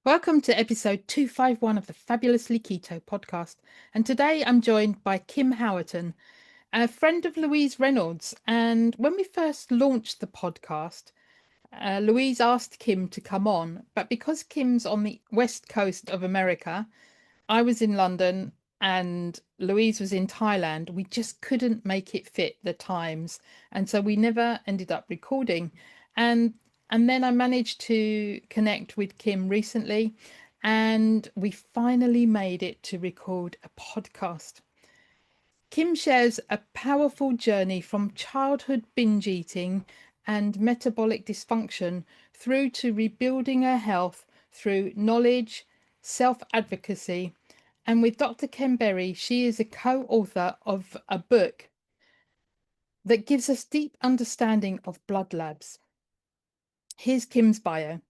Welcome to episode 251 of the Fabulously Keto podcast. And today I'm joined by Kim Howerton, a friend of Louise Reynolds. And when we first launched the podcast, Louise asked Kim to come on. But because Kim's on the west coast of America, I was in London and Louise was in Thailand, we just couldn't make it fit the times. And so we never ended up recording. And and then I managed to connect with Kim recently and we finally made it to record a podcast. Kim shares a powerful journey from childhood binge eating and metabolic dysfunction through to rebuilding her health through knowledge, self advocacy. And with Dr. Ken Berry, she is a co author of a book that gives us deep understanding of blood labs. Here's Kim's bio.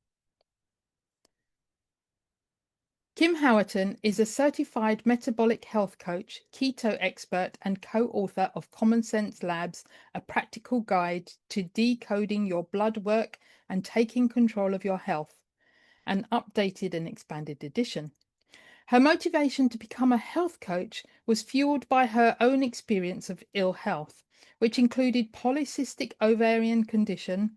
Kim Howerton is a certified metabolic health coach, keto expert, and co-author of Common Sense Labs, a practical guide to decoding your blood work and taking control of your health, an updated and expanded edition. Her motivation to become a health coach was fueled by her own experience of ill health, which included polycystic ovarian condition,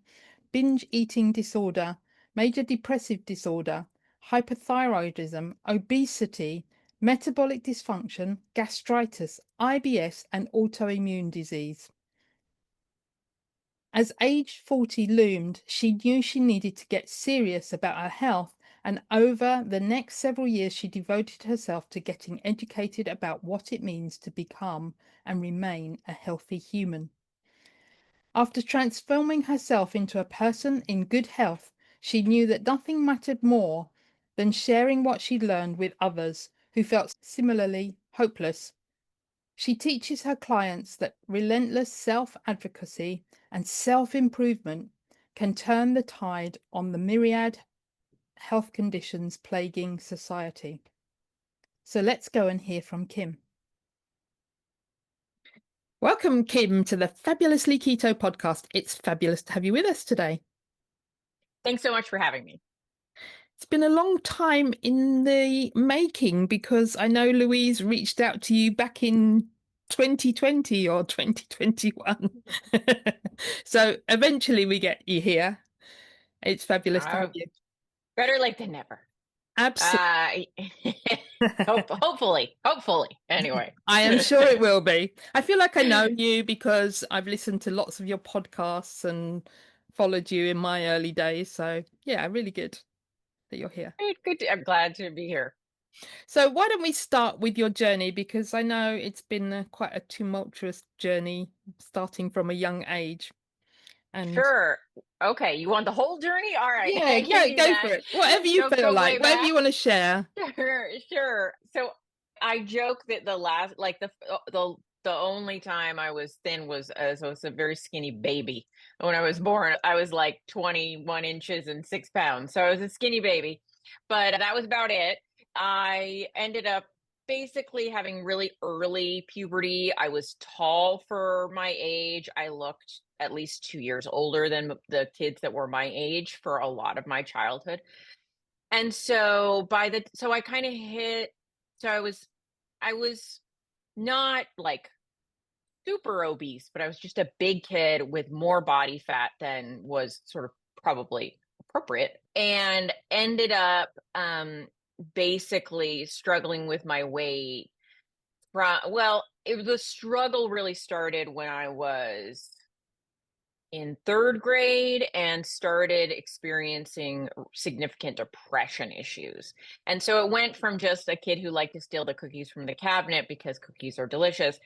binge eating disorder, major depressive disorder, hyperthyroidism, obesity, metabolic dysfunction, gastritis, IBS, and autoimmune disease. As age 40 loomed, she knew she needed to get serious about her health, and over the next several years, she devoted herself to getting educated about what it means to become and remain a healthy human. After transforming herself into a person in good health, she knew that nothing mattered more than sharing what she'd learned with others who felt similarly hopeless. She teaches her clients that relentless self-advocacy and self-improvement can turn the tide on the myriad health conditions plaguing society. So let's go and hear from Kim. Welcome, Kim, to the Fabulously Keto podcast. It's fabulous to have you with us today. Thanks so much for having me. It's been a long time in the making because I know Louise reached out to you back in 2020 or 2021. So eventually we get you here. It's fabulous to have Uh, you. Better late than never. Absolutely. Uh, hopefully. Anyway. I am sure it will be. I feel like I know you because I've listened to lots of your podcasts and followed you in my early days. So yeah, really good that you're here. I'm glad to be here. So why don't we start with your journey? Because I know it's been quite a tumultuous journey starting from a young age. And Sure. Okay, you want the whole journey? All right, yeah, I can do go for that. it. Whatever you feel Go like, way whatever back. you want to share. Sure. So I joke that the last, like the only time I was thin was as I was a very skinny baby. When I was born, I was like 21 inches and 6 pounds. So I was a skinny baby, but that was about it. I ended up basically having really early puberty. I was tall for my age. I looked at least 2 years older than the kids that were my age for a lot of my childhood. And so so I kind of hit, so I was not like super obese, but I was just a big kid with more body fat than was sort of probably appropriate, and ended up basically struggling with my weight from, well, the struggle really started when I was in third grade and started experiencing significant depression issues. And so it went from just a kid who liked to steal the cookies from the cabinet because cookies are delicious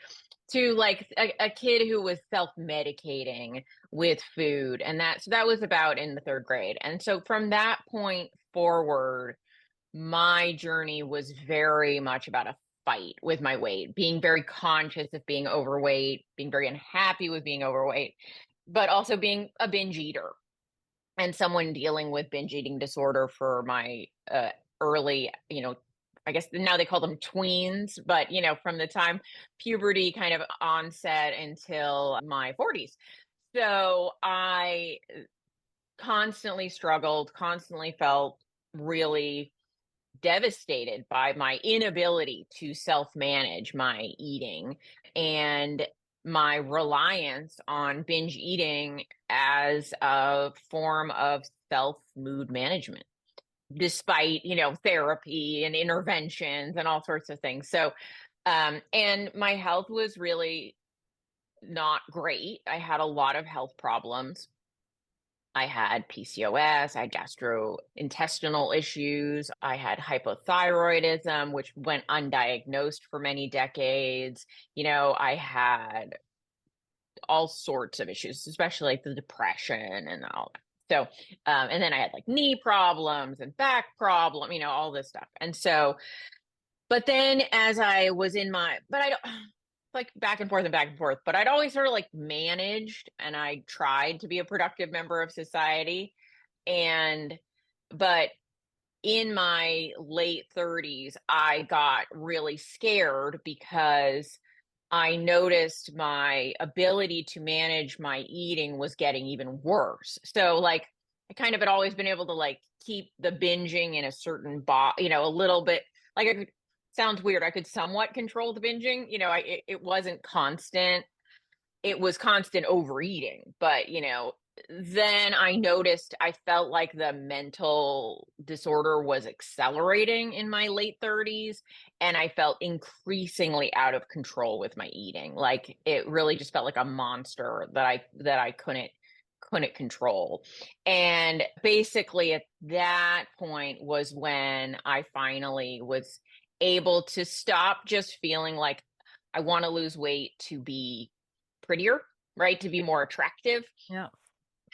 to like a kid who was self-medicating with food. And that was about in the third grade. And so from that point forward, my journey was very much about a fight with my weight, being very conscious of being overweight, being very unhappy with being overweight, but also being a binge eater and someone dealing with binge eating disorder for my early, I guess now they call them tweens, but from the time puberty kind of onset until my 40s. So I constantly struggled, constantly felt really devastated by my inability to self-manage my eating and my reliance on binge eating as a form of self-mood management, despite, therapy and interventions and all sorts of things. So, and my health was really not great. I had a lot of health problems. I had PCOS, I had gastrointestinal issues, I had hypothyroidism, which went undiagnosed for many decades. I had all sorts of issues, especially like the depression and all that. So, and then I had like knee problems and back problem, all this stuff. And so, but then as I was but I don't like back and forth and back and forth, but I'd always sort of like managed and I tried to be a productive member of society. But in my late 30s, I got really scared because I noticed my ability to manage my eating was getting even worse. So like I kind of had always been able to like keep the binging in a certain a little bit, like sounds weird. I could somewhat control the binging. It wasn't constant. It was constant overeating, but then I noticed I felt like the mental disorder was accelerating in my late 30s, and I felt increasingly out of control with my eating. Like it really just felt like a monster that I couldn't control. And basically at that point was when I finally was able to stop just feeling like I want to lose weight to be prettier, right? To be more attractive, Yeah.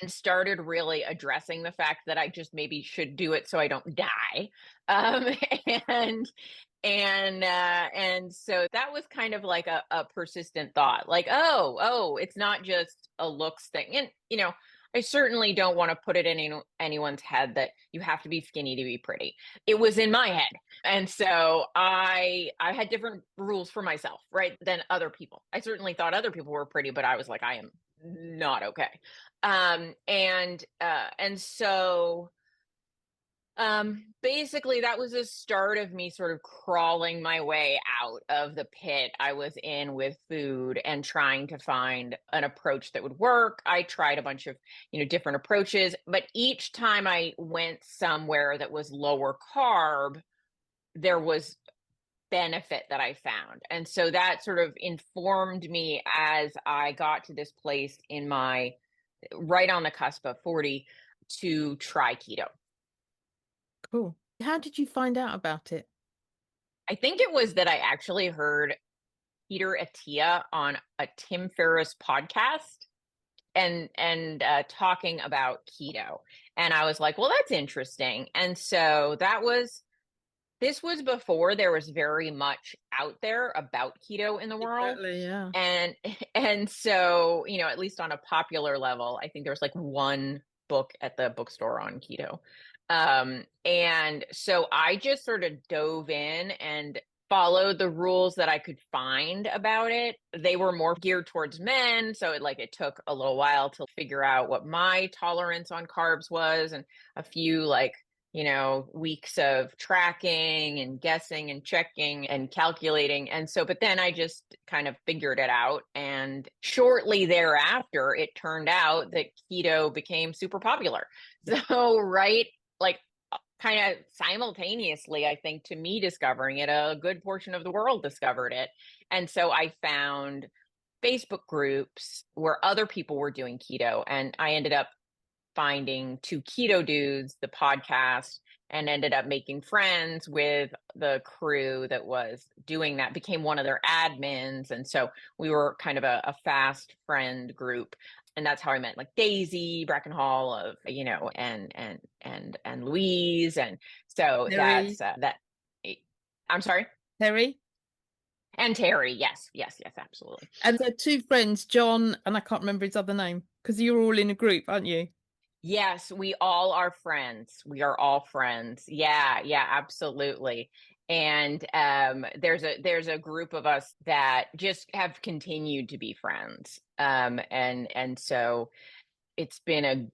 and started really addressing the fact that I just maybe should do it so I don't die. Um, and and so that was kind of like a persistent thought, like, oh, it's not just a looks thing. And I certainly don't want to put it in anyone's head that you have to be skinny to be pretty. It was in my head. And so I had different rules for myself, right, than other people. I certainly thought other people were pretty, but I was like, I am not okay. And so basically that was the start of me sort of crawling my way out of the pit I was in with food and trying to find an approach that would work. I tried a bunch of, different approaches, but each time I went somewhere that was lower carb, there was benefit that I found. And so that sort of informed me as I got to this place in my right on the cusp of 40 to try keto. Cool. How did you find out about it? I think it was that I actually heard Peter Attia on a Tim Ferriss podcast and talking about keto. And I was like, well, that's interesting. And so this was before there was very much out there about keto in the world. Exactly, yeah. And so, at least on a popular level, I think there was like one book at the bookstore on keto. And so I just sort of dove in and followed the rules that I could find about it. They were more geared towards men, so it took a little while to figure out what my tolerance on carbs was, and a few weeks of tracking and guessing and checking and calculating. And so, but then I just kind of figured it out. And shortly thereafter, it turned out that keto became super popular. So, right, like kind of simultaneously, I think, to me discovering it, a good portion of the world discovered it. And so I found Facebook groups where other people were doing keto, and I ended up finding Two Keto Dudes, the podcast, and ended up making friends with the crew that was doing that, became one of their admins. And so we were kind of a fast friend group. And that's how I met like Daisy Brackenhall of, and Louise. And so Terry. that's that. I'm sorry. Terry. And Terry. Yes, yes, yes, absolutely. And they're two friends, John, and I can't remember his other name, because you're all in a group, aren't you? Yes, we all are friends. We are all friends. Yeah, yeah, absolutely. And there's a group of us that just have continued to be friends. And so it's been it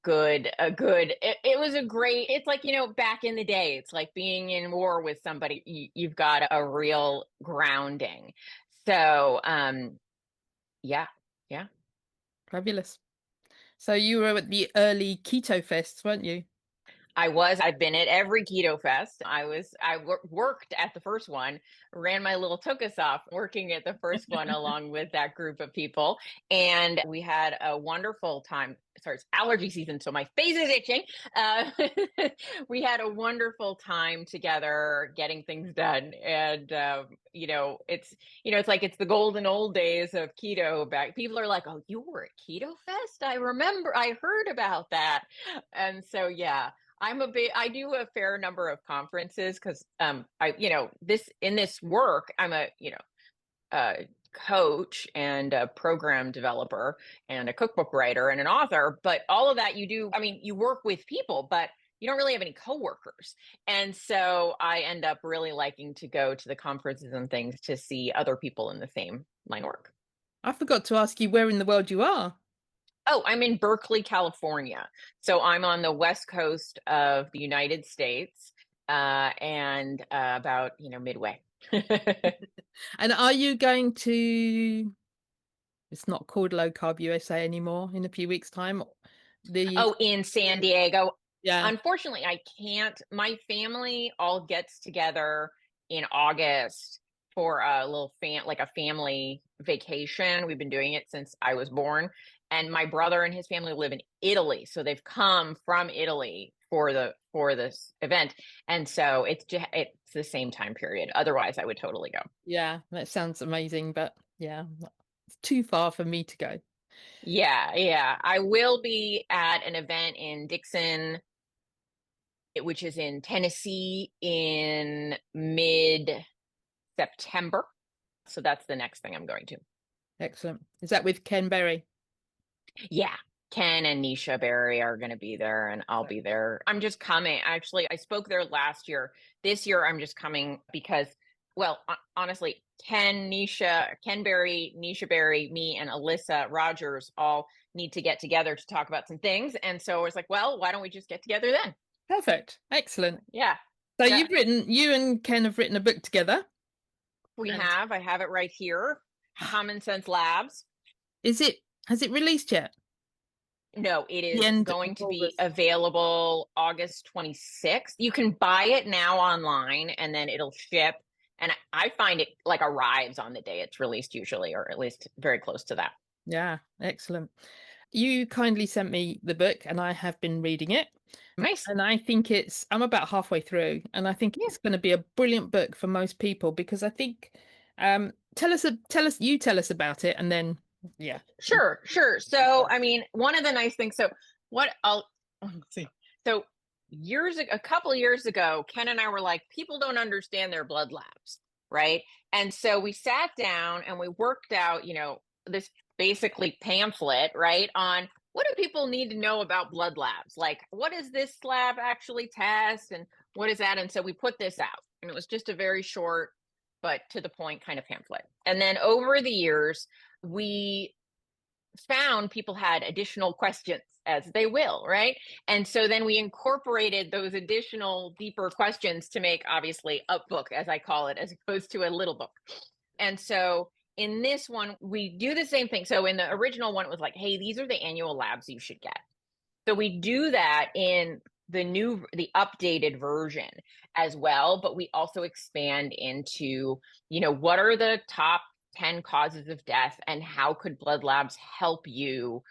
was a great, it's like, back in the day, it's like being in war with somebody. You've got a real grounding. So, yeah, yeah. Fabulous. So you were at the early Keto Fests, weren't you? I've been at every Keto Fest. Worked at the first one, ran my little took us off working at the first one along with that group of people. And we had a wonderful time. Sorry, it's allergy season, so my face is itching. Uh, we had a wonderful time together getting things done. And, it's like it's the golden old days of keto back. People are like, oh, you were at Keto Fest? I heard about that. And so, yeah. I do a fair number of conferences because in this work, I'm a coach and a program developer and a cookbook writer and an author. But all of that you work with people, but you don't really have any coworkers. And so I end up really liking to go to the conferences and things to see other people in the same line of work. I forgot to ask you where in the world you are. Oh, I'm in Berkeley, California. So I'm on the west coast of the United States, and about, midway. And are you going to, it's not called Low Carb USA anymore, in a few weeks' time? The Oh, in San Diego. Yeah. Unfortunately, I can't. My family all gets together in August for a like a family vacation. We've been doing it since I was born. And my brother and his family live in Italy, so they've come from Italy for this event. And so it's the same time period. Otherwise, I would totally go. Yeah, that sounds amazing, but yeah, it's too far for me to go. Yeah, yeah. I will be at an event in Dixon, which is in Tennessee, in mid-September. So that's the next thing I'm going to. Excellent. Is that with Ken Berry? Yeah. Ken and Nisha Berry are going to be there, and I'll be there. I'm just coming. Actually, I spoke there last year. This year, I'm just coming because, well, honestly, Ken Berry, Nisha Berry, me, and Alyssa Rogers all need to get together to talk about some things. And so I was like, well, why don't we just get together then? Perfect. Excellent. Yeah. So Yeah. you and Ken have written a book together. I have it right here. Common Sense Labs. Has it released yet? No, it The is end going of to be August. available August 26th. You can buy it now online and then it'll ship. And I find it like arrives on the day it's released usually, or at least very close to that. Yeah, excellent. You kindly sent me the book and I have been reading it. Nice. And I think I'm about halfway through, and I think Yeah. it's going to be a brilliant book for most people because I think, you tell us about it, and then, yeah. Sure, sure. So, I mean, one of the nice things, so what I'll let's see. So a couple of years ago, Ken and I were like, people don't understand their blood labs, right? And so we sat down and we worked out, this basically pamphlet, right, on what do people need to know about blood labs? Like, what does this lab actually test? And what is that? And so we put this out, and it was just a very short, but to the point kind of pamphlet. And then over the years, we found people had additional questions, as they will, right? And so then we incorporated those additional deeper questions to make, obviously, a book, as I call it, as opposed to a little book. And so in this one, we do the same thing. So in the original one, it was like, hey, these are the annual labs you should get. So we do that in the updated version as well, but we also expand into, what are the top 10 causes of death and how could blood labs help you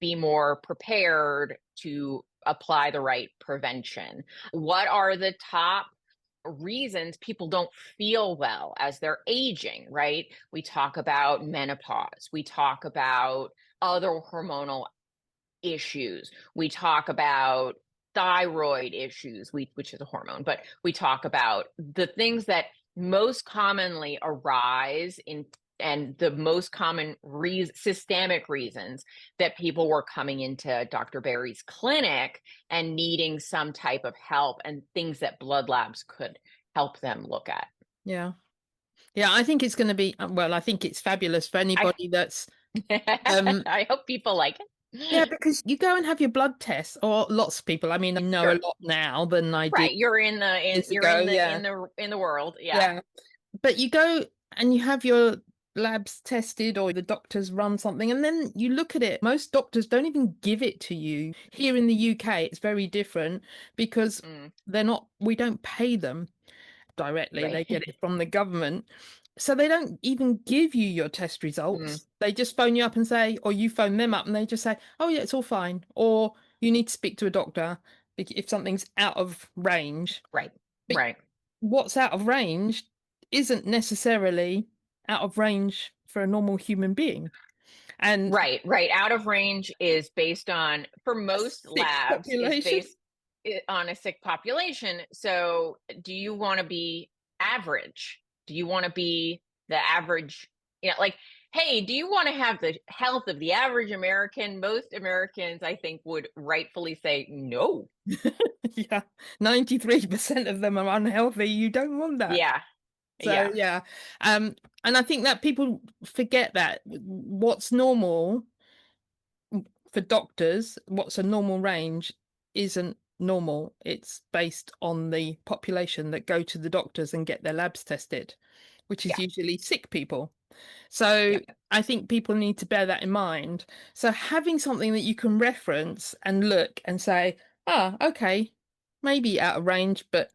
be more prepared to apply the right prevention? What are the top reasons people don't feel well as they're aging, right? We talk about menopause. We talk about other hormonal issues. We talk about thyroid issues, which is a hormone, but we talk about the things that most commonly arise and the most common systemic reasons that people were coming into Dr. Berry's clinic and needing some type of help, and things that blood labs could help them look at. Yeah. Yeah, I think it's going to be, well, I think it's fabulous for anybody that's I hope people like it. Yeah, because you go and have your blood tests, or lots of people. I mean, I know a Sure. lot now than I did Right. You're in the years you're ago. in the Yeah. in the world. Yeah. Yeah. But you go and you have your labs tested, or the doctors run something, and then you look at it. Most doctors don't even give it to you. Here in the UK, it's very different because Mm, we don't pay them directly, right. they get it from the government. So they don't even give you your test Mm, results. They just phone you up and say, or you phone them up and they just say, oh, yeah, it's all fine. Or you need to speak to a doctor if something's out of range. right. But Right. what's out of range isn't necessarily out of range for a normal human being. And Right, right. Out of range is based on, for a most sick labs, is population. based on a sick population. So, do you want to be average? Do you want to be the average? Like, hey, do you want to have the health of the average American? Most Americans, I think, would rightfully say no. Yeah, 93% of them are unhealthy. You don't want that. Yeah, So yeah, yeah, um, and I think that people forget that what's normal for doctors, what's a normal range, isn't normal. It's based on the population that go to the doctors and get their labs tested, which is yeah, usually sick people. So yeah. I think people need to bear that in mind. So having something that you can reference and look and say, ah, okay, maybe out of range, but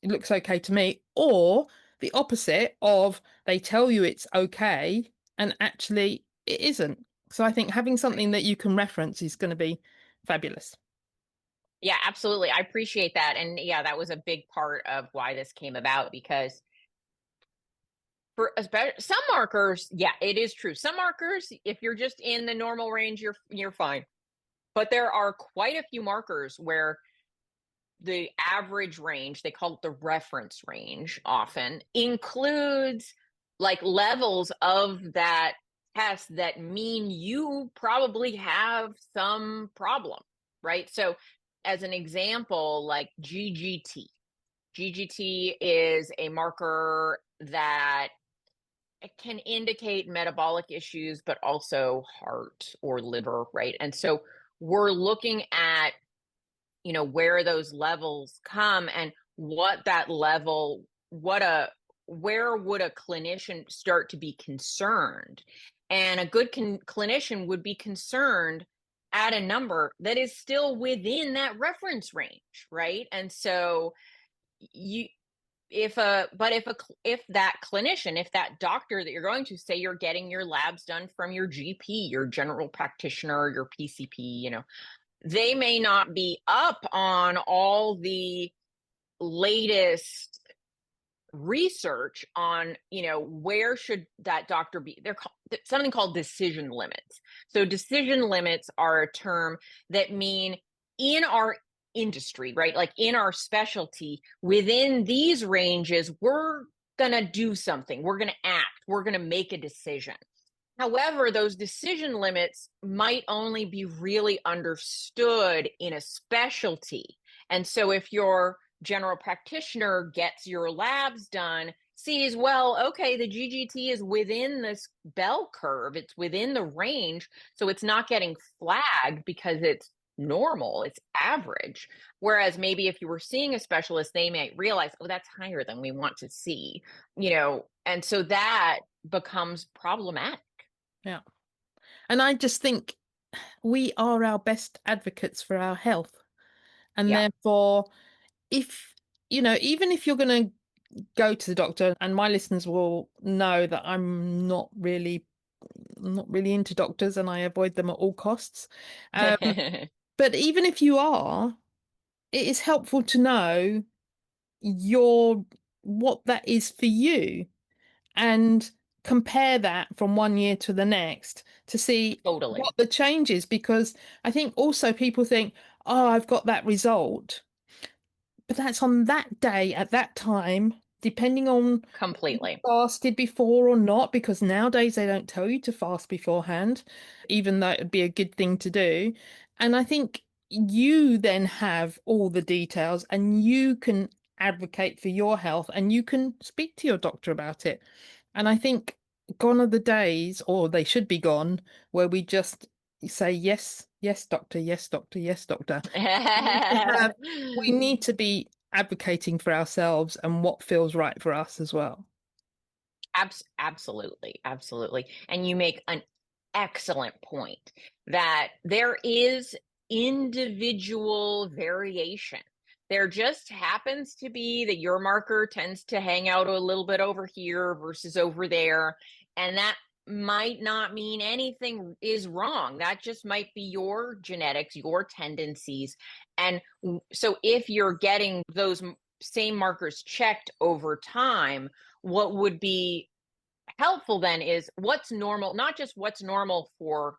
it looks okay to me, or the opposite of they tell you it's okay and actually it isn't. So I think having Right. something that you can reference is going to be fabulous. Yeah, absolutely. I appreciate that. And yeah, that was a big part of why this came about because for some markers, yeah, it is true. Some markers, if you're just in the normal range, you're fine. But there are quite a few markers where the average range, they call it the reference range often, includes like levels of that test that mean you probably have some problem, right? So as an example, like GGT. GGT is a marker that it can indicate metabolic issues, but also heart or liver, right? And so we're looking at, where those levels come and what that level, where would a clinician start to be concerned? And a good clinician would be concerned at a number that is still within that reference range, right? And so you if that clinician, if that doctor that you're going to, say you're getting your labs done from your GP, your general practitioner, your PCP, they may not be up on all the latest research on, where should that doctor be. They're something called decision limits. So decision limits are a term that mean in our industry, right? Like in our specialty, within these ranges, we're going to do something, we're going to act, we're going to make a decision. However, those decision limits might only be really understood in a specialty. And so if your general practitioner gets your labs done, sees, well, okay, the GGT is within this bell curve, it's within the range, so it's not getting flagged because it's normal, it's average. Whereas maybe if you were seeing a specialist, they might realize, oh, that's higher than we want to see, and so that becomes problematic. Yeah. And I just think we are our best advocates for our health. And Yeah. therefore, if, even if you're going to go to the doctor, and my listeners will know that I'm not really into doctors and I avoid them at all costs. Um, but even if you are, it is helpful to know your what that is for you and compare that from one year to the next to see Totally. what the change is. Because I think also people think, oh, I've got that result, but that's on that day at that time, depending on whether you Completely. fasted before or not, because nowadays they don't tell you to fast beforehand, even though it would be a good thing to do. And I think you then have all the details and you can advocate for your health and you can speak to your doctor about it. And I think gone are the days, or they should be gone, where we just say yes, yes, doctor, yes, doctor, yes, doctor. We need to have, we need to be advocating for ourselves and what feels right for us as well. Absolutely, absolutely. And you make an excellent point that there is individual variation. There just happens to be that your marker tends to hang out a little bit over here versus over there. And that might not mean anything is wrong. That just might be your genetics, your tendencies. And so if you're getting those same markers checked over time, what would be helpful then is what's normal, not just what's normal for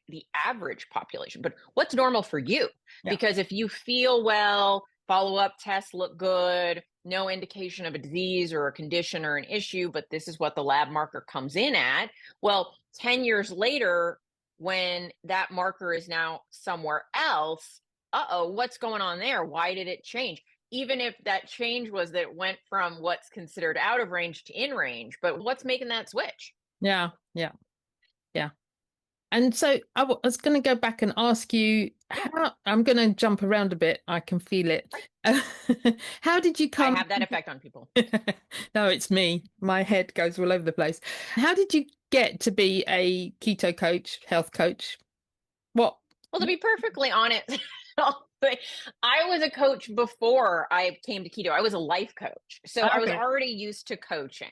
the average population, but what's normal for you. Yeah. Because if you feel well, follow-up tests look good, no indication of a disease or a condition or an issue, but this is what the lab marker comes in at. Well, 10 years later, when that marker is now somewhere else, what's going on there? Why did it change? Even if that change was that it went from what's considered out of range to in range, but what's making that switch? Yeah. Yeah. Yeah. And so was going to go back and ask you Yeah, how I'm going to jump around a bit. I can feel it. right. How did you I come? have that effect on people. No, it's me. My head goes all over the place. How did you get to be a keto coach, health coach? What? Well, to be perfectly honest, I was a coach before I came to keto. I was a life coach. So I was Okay. already used to coaching.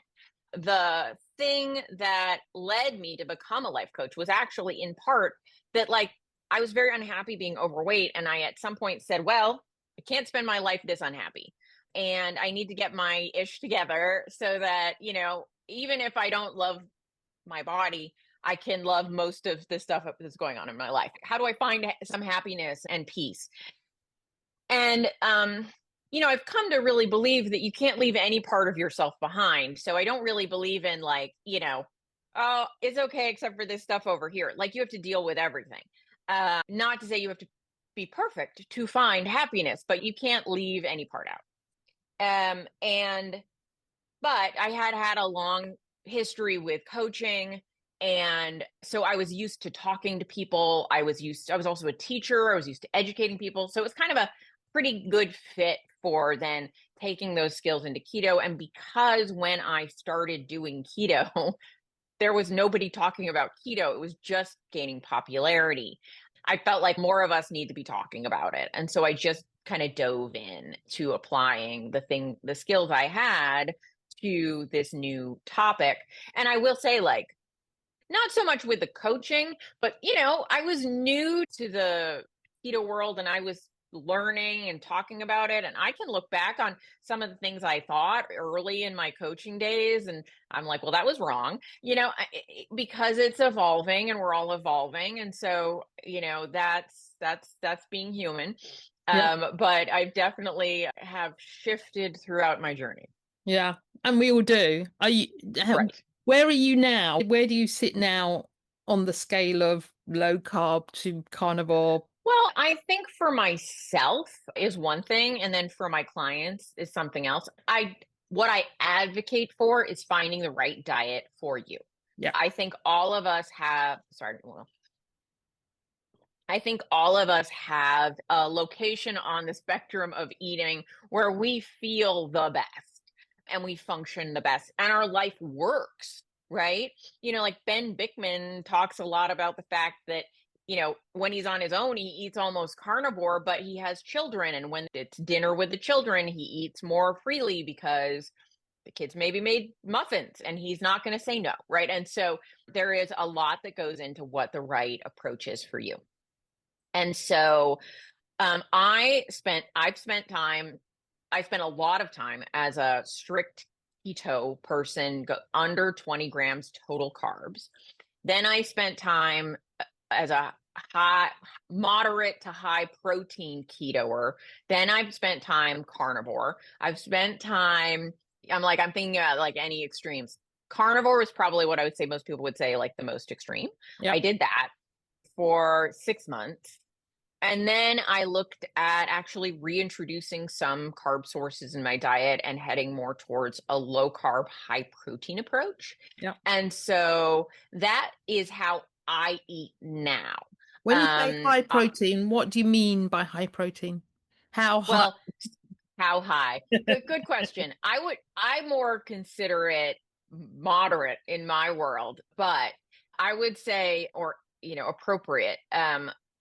The thing that led me to become a life coach was actually in part that, like, I was very unhappy being overweight. And I at some point said, well, I can't spend my life this unhappy. And I need to get my ish together so that, even if I don't love my body, I can love most of the stuff that's going on in my life. How do I find some happiness and peace? And I've come to really believe that you can't leave any part of yourself behind. So I don't really believe in, like, oh, it's okay except for this stuff over here. Like, you have to deal with everything. Not to say you have to be perfect to find happiness, but you can't leave any part out. And but I had a long history with coaching. And so I was used to talking to people. I was also a teacher. I was used to educating people. So it was kind of a pretty good fit for then taking those skills into keto. And because when I started doing keto, there was nobody talking about keto, it was just gaining popularity. I felt like more of us need to be talking about it. And so I just kind of dove in to applying the skills I had to this new topic. And I will say, like, not so much with the coaching, but I was new to the keto world and I was learning and talking about it. And I can look back on some of the things I thought early in my coaching days. And I'm like, well, that was wrong, because it's evolving and we're all evolving. And so, that's being human. Yeah. But I definitely have shifted throughout my journey. Yeah. And we all do. Right. Where are you now? Where do you sit now on the scale of low carb to carnivore? Well, I think for myself is one thing, and then for my clients is something else. What I advocate for is finding the right diet for you. Yeah. I think all of us have, I think all of us have a location on the spectrum of eating where we feel the best and we function the best and our life works, right? Like Ben Bickman talks a lot about the fact that, when he's on his own, he eats almost carnivore, but he has children. And when it's dinner with the children, he eats more freely because the kids maybe made muffins and he's not going to say no, right? And so there is a lot that goes into what the right approach is for you. And so I've spent a lot of time as a strict keto person, under 20 grams total carbs. Then I spent time as a moderate to high protein ketoer. Then I've spent time carnivore. I've spent time, I'm thinking about like any extremes. Carnivore is probably what I would say most people would say like the most extreme. I Yep. did that for 6 months. And then I looked at actually reintroducing some carb sources in my diet and heading more towards a low carb, high protein approach. Yep. And so that is how I eat now. When you say Um, high uh, protein, what do you mean by high protein? How high? well, how high? Good question. I more consider it moderate in my world, but I would say, or, appropriate.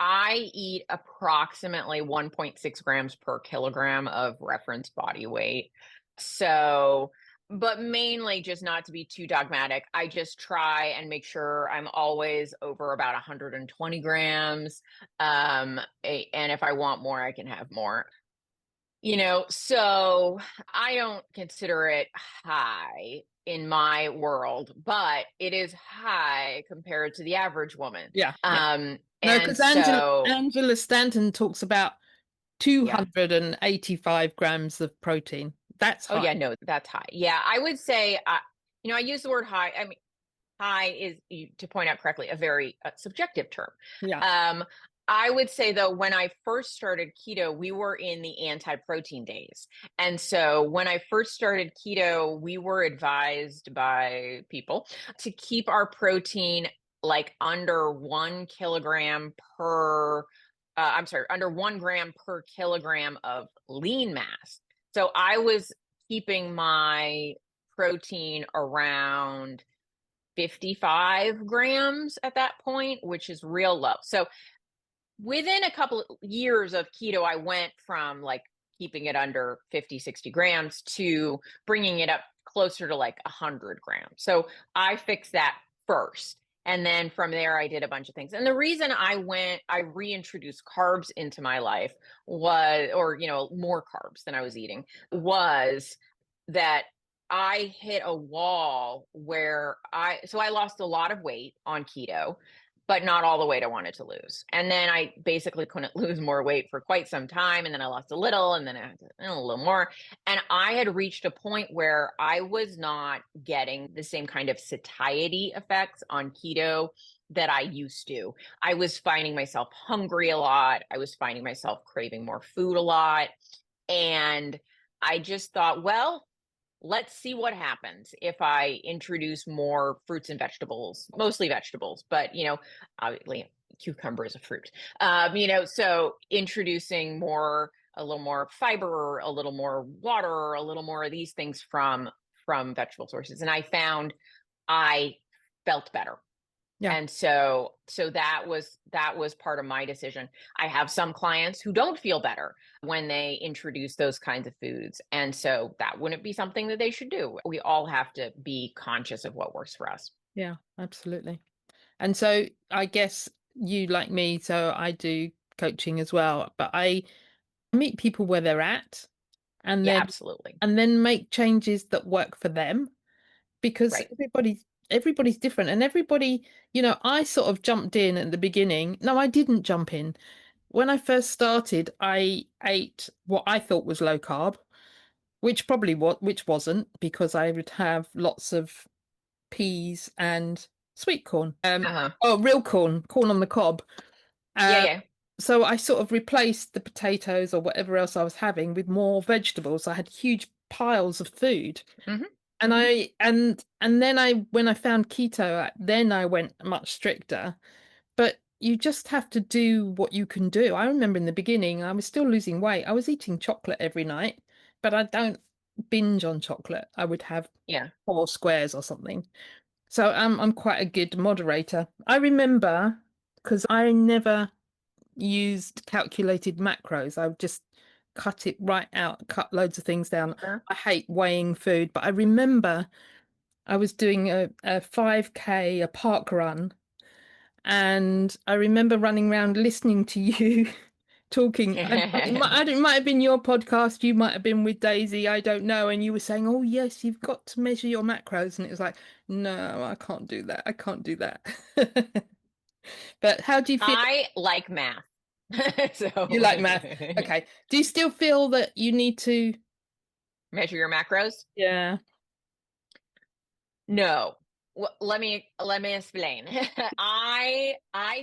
I eat approximately 1.6 grams per kilogram of reference body weight. So, but mainly just not to be too dogmatic, I just try and make sure I'm always over about 120 grams. And if I want more, I can have more. So I don't consider it high in my world, but it is high compared to the average woman. Yeah, yeah. No, And because so, Angela Stanton talks about yeah. 285 grams of protein. That's Oh, high. yeah, no, that's high. Yeah, I would say, I use the word high. I mean, high is, to point out correctly, a very subjective term. Yeah. Um, I would say, though, when I first started keto, we were in the anti-protein days. And so when I first started keto, we were advised by people to keep our protein like under 1 kilogram per, I'm sorry, under 1 gram per kilogram of lean mass. So I was keeping my protein around 55 grams at that point, which is real low. So within a couple of years of keto, I went from like keeping it under 50, 60 grams to bringing it up closer to like 100 grams. So I fixed that first. And then from there, I did a bunch of things. And the reason I reintroduced carbs into my life was, or, more carbs than I was eating, was that I hit a wall where so I lost a lot of weight on keto, but not all the weight I wanted to lose. And then I basically couldn't lose more weight for quite some time. And then I lost a little, and then a little more. And I had reached a point where I was not getting the same kind of satiety effects on keto that I used to. I was finding myself hungry a lot. I was finding myself craving more food a lot. And I just thought, well, let's see what happens if I introduce more fruits and vegetables, mostly vegetables, but, obviously cucumber is a fruit. So introducing a little more fiber, a little more water, a little more of these things from vegetable sources. And I found I felt better. Yeah. And so that was part of my decision. I have some clients who don't feel better when they introduce those kinds of foods. And so that wouldn't be something that they should do. We all have to be conscious of what works for us. Yeah, absolutely. And so I guess you like me, so I do coaching as well, but I meet people where they're at and Yeah, then absolutely. make changes that work for them because Right. everybody's different and everybody, I sort of jumped in at the beginning. No, I didn't jump in. When I first started, I ate what I thought was low carb, which wasn't because I would have lots of peas and sweet corn. Uh-huh. Oh, real corn on the cob. Yeah, Uh, yeah. so I sort of replaced the potatoes or whatever else I was having with more vegetables. I had huge piles of food. Hmm. And then when I found keto, then I went much stricter. But you just have to do what you can do. I remember in the beginning, I was still losing weight. I was eating chocolate every night, but I don't binge on chocolate. I would have Yeah. 4 squares or something. So I'm quite a good moderator. I remember because I never used calculated macros. I would just cut it right out, cut loads of things down. Uh-huh. I hate weighing food, but I remember I was doing a 5K, a park run, and I remember running around listening to you talking. It might have been your podcast, you might have been with Daisy, I don't know. And you were saying, oh, yes, you've got to measure your macros. And it was like, no, I can't do that. I can't do that. But how do you feel? I like math. You So like math. Okay. Do you still feel that you need to? measure your macros. Yeah. No. Well, let me explain. I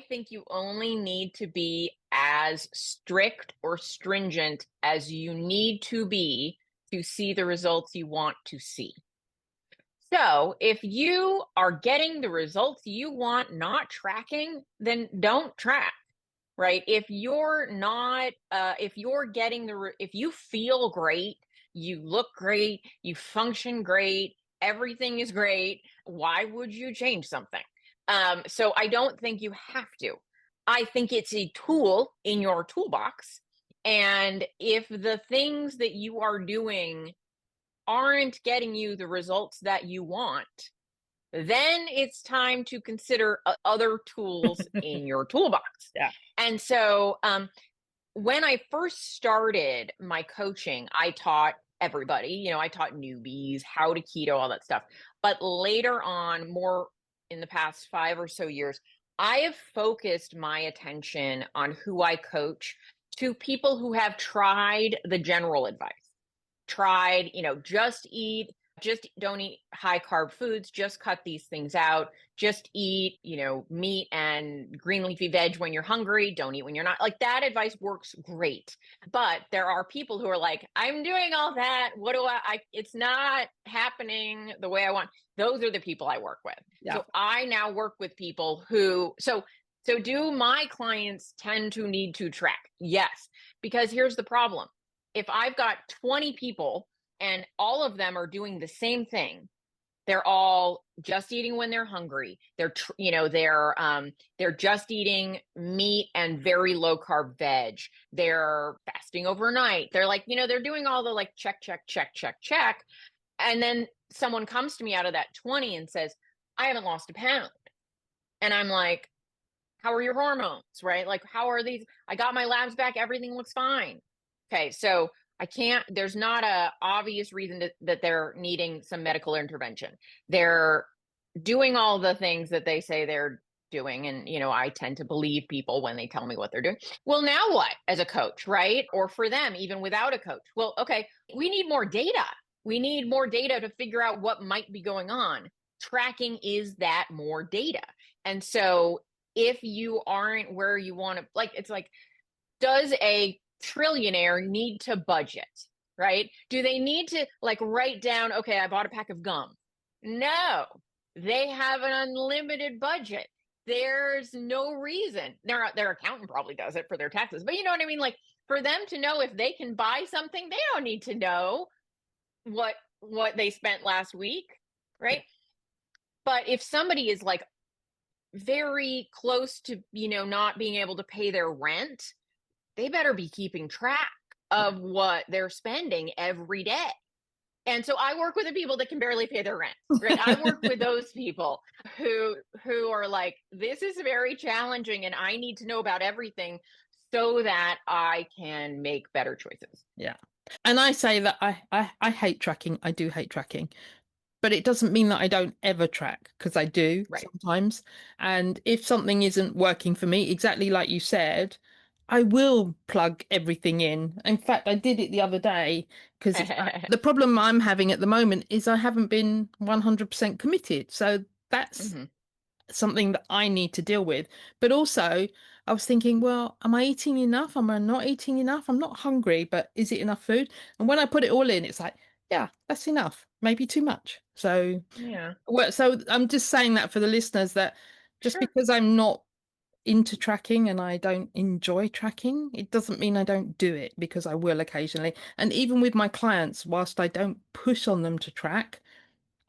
think you only need to be as strict or stringent as you need to be to see the results you want to see. So if you are getting the results you want, not tracking, then don't track, right? If you're not, if you're getting if you feel great, you look great, you function great, everything is great, why would you change something? So I don't think you have to. I think it's a tool in your toolbox. And if the things that you are doing aren't getting you the results that you want, then it's time to consider other tools in your toolbox. Yeah. And so, when I first started my coaching, I taught everybody, I taught newbies how to keto, all that stuff. But later on, more in the past 5 or so years, I have focused my attention on who I coach to people who have tried the general advice, tried, just don't eat high carb foods, just cut these things out, just eat, meat and green leafy veg when you're hungry, don't eat when you're not. Like that advice works great. But there are people who are like, I'm doing all that. What do it's not happening the way I want. Those are the people I work with. Yeah. So I now work with people who, so do my clients tend to need to track? Yes, because here's the problem. If I've got 20 people and all of them are doing the same thing, they're all just eating when they're hungry. They're just eating meat and very low carb veg. They're fasting overnight. They're like, they're doing all the like check, check, check, check, check. And then someone comes to me out of that 20 and says, I haven't lost a pound. And I'm like, how are your hormones, right? Like, how are these? I got my labs back. Everything looks fine. Okay, so there's not a obvious reason that they're needing some medical intervention. They're doing all the things that they say they're doing. And, I tend to believe people when they tell me what they're doing. Well, now what as a coach, right? Or for them, even without a coach. Well, okay, we need more data. We need more data to figure out what might be going on. Tracking is that more data. And so if you aren't where you want to, like, it's like, does a trillionaire need to budget, right? Do they need to like write down, okay, I bought a pack of gum? No, they have an unlimited budget. There's no reason. Their accountant probably does it for their taxes, but you know what I mean? Like for them to know if they can buy something, they don't need to know what they spent last week, right? But if somebody is like very close to, not being able to pay their rent, they better be keeping track of what they're spending every day. And so I work with the people that can barely pay their rent, right? I work with those people who are like, this is very challenging and I need to know about everything so that I can make better choices. Yeah. And I say that I hate tracking. I do hate tracking. But it doesn't mean that I don't ever track, because I do Right. sometimes. And if something isn't working for me, exactly like you said, I will plug everything in. In fact, I did it the other day because the problem I'm having at the moment is I haven't been 100% committed. So that's Mhm. something that I need to deal with. But also, I was thinking, well, am I eating enough? Am I not eating enough? I'm not hungry, but is it enough food? And when I put it all in, it's like, yeah, that's enough, maybe too much. So, Yeah, well, so I'm just saying that for the listeners, that just sure. because I'm not into tracking and I don't enjoy tracking, it doesn't mean I don't do it, because I will occasionally. And even with my clients, whilst I don't push on them to track,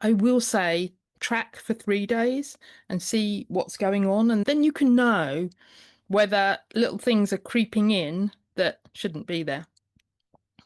I will say track for 3 days and see what's going on. And then you can know whether little things are creeping in that shouldn't be there.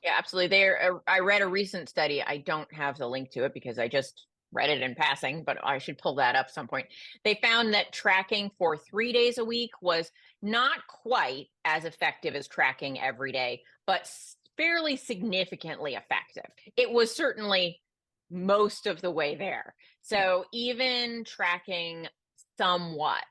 Yeah, absolutely. I read a recent study. I don't have the link to it because I just read it in passing, but I should pull that up some point. They found that tracking for 3 days a week was not quite as effective as tracking every day, but fairly significantly effective. It was certainly most of the way there. So even tracking somewhat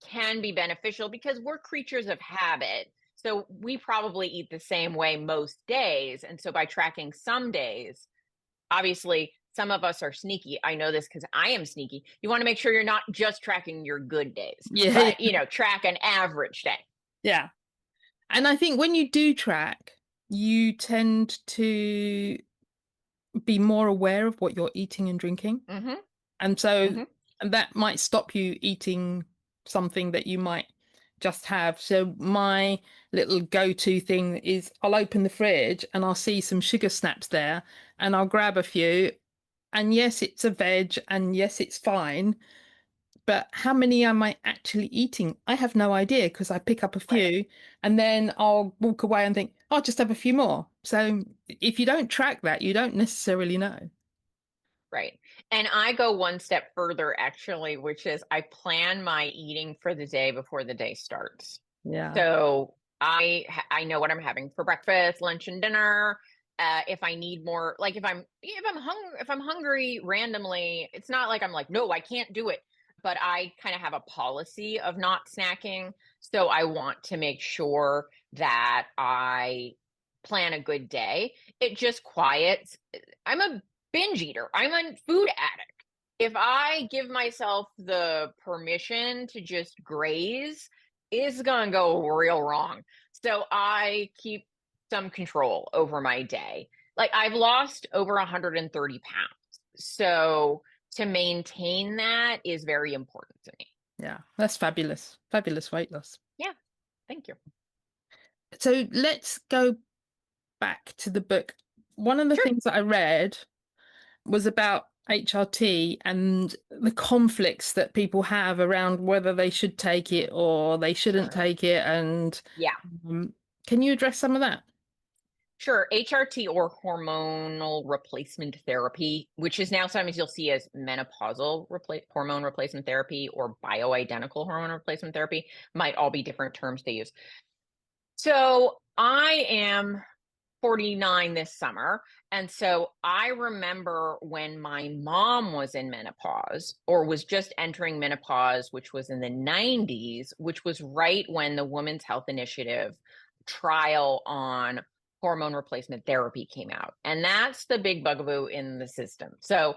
can be beneficial because we're creatures of habit. So we probably eat the same way most days. And so by tracking some days, obviously some of us are sneaky. I know this because I am sneaky. You want to make sure you're not just tracking your good days, Yeah, but track an average day. yeah. And I think when you do track, you tend to be more aware of what you're eating and drinking. Mm-hmm. And so Mm-hmm. that might stop you eating something that you might just have. So my little go-to thing is I'll open the fridge and I'll see some sugar snaps there and I'll grab a few. And yes, it's a veg and yes, it's fine. But how many am I actually eating? I have no idea because I pick up a Right. few and then I'll walk away and think, I'll just have a few more. So if you don't track that, you don't necessarily know. Right. And I go one step further, actually, which is I plan my eating for the day before the day starts. Yeah. So I know what I'm having for breakfast, lunch, and dinner. If I need more, like if I'm hungry randomly, it's not like I'm like, no, I can't do it. But I kind of have a policy of not snacking. So I want to make sure that I plan a good day. It just quiets. I'm a binge eater. I'm a food addict. If I give myself the permission to just graze, it's going to go real wrong. So I keep some control over my day. Like I've lost over 130 pounds. So to maintain that is very important to me. Yeah. That's fabulous. Fabulous weight loss. Yeah. Thank you. So let's go back to the book. One of the Sure. things that I read was about HRT and the conflicts that people have around whether they should take it or they shouldn't take it. And Yeah. um, can you address some of that? Sure. HRT or hormonal replacement therapy, which is now sometimes you'll see as hormone replacement therapy or bioidentical hormone replacement therapy, might all be different terms they use. So I am 49 this summer. And so I remember when my mom was in menopause or was just entering menopause, which was in the 90s, which was right when the Women's Health Initiative trial on hormone replacement therapy came out. And that's the big bugaboo in the system. So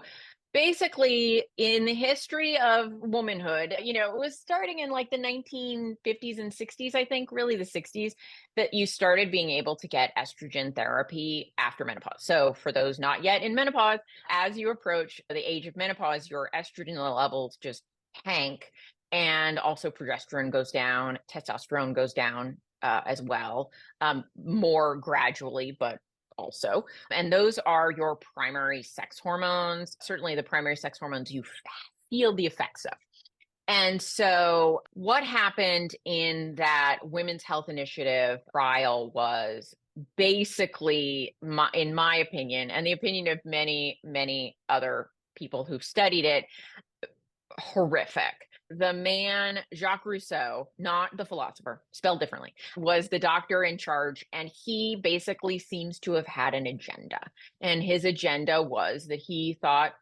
basically, in the history of womanhood, it was starting in like the 1950s and 60s, I think, really the 60s, that you started being able to get estrogen therapy after menopause. So, for those not yet in menopause, as you approach the age of menopause, your estrogen levels just tank, and also progesterone goes down, testosterone goes down as well, more gradually, but also. And those are your primary sex hormones, certainly the primary sex hormones you feel the effects of. And so, what happened in that Women's Health Initiative trial was basically, in my opinion, and the opinion of many, many other people who've studied it, horrific. The man, Jacques Rousseau, not the philosopher, spelled differently, was the doctor in charge. And he basically seems to have had an agenda. And his agenda was that he thought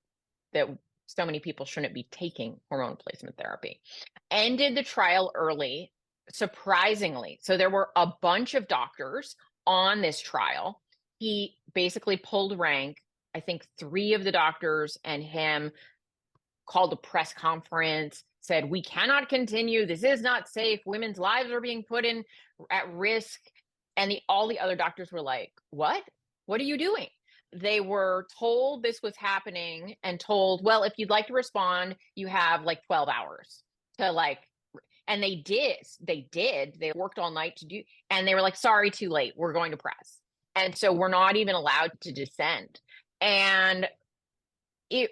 that so many people shouldn't be taking hormone replacement therapy. Ended the trial early, surprisingly. So there were a bunch of doctors on this trial. He basically pulled rank. I think three of the doctors and him called a press conference, said, "We cannot continue. This is not safe. Women's lives are being put at risk." And all the other doctors were like, "What? What are you doing?" They were told this was happening and told, "Well, if you'd like to respond, you have like 12 hours to and they did. They worked all night to do, and they were like, "Sorry, too late. We're going to press." And so we're not even allowed to dissent. And it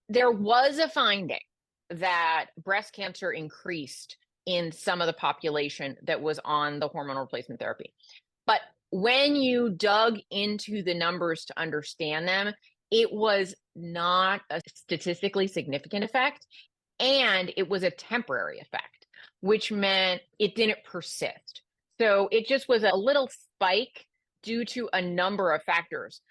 there was a finding that breast cancer increased in some of the population that was on the hormone replacement therapy. But when you dug into the numbers to understand them, it was not a statistically significant effect. And it was a temporary effect, which meant it didn't persist. So it just was a little spike due to a number of factors.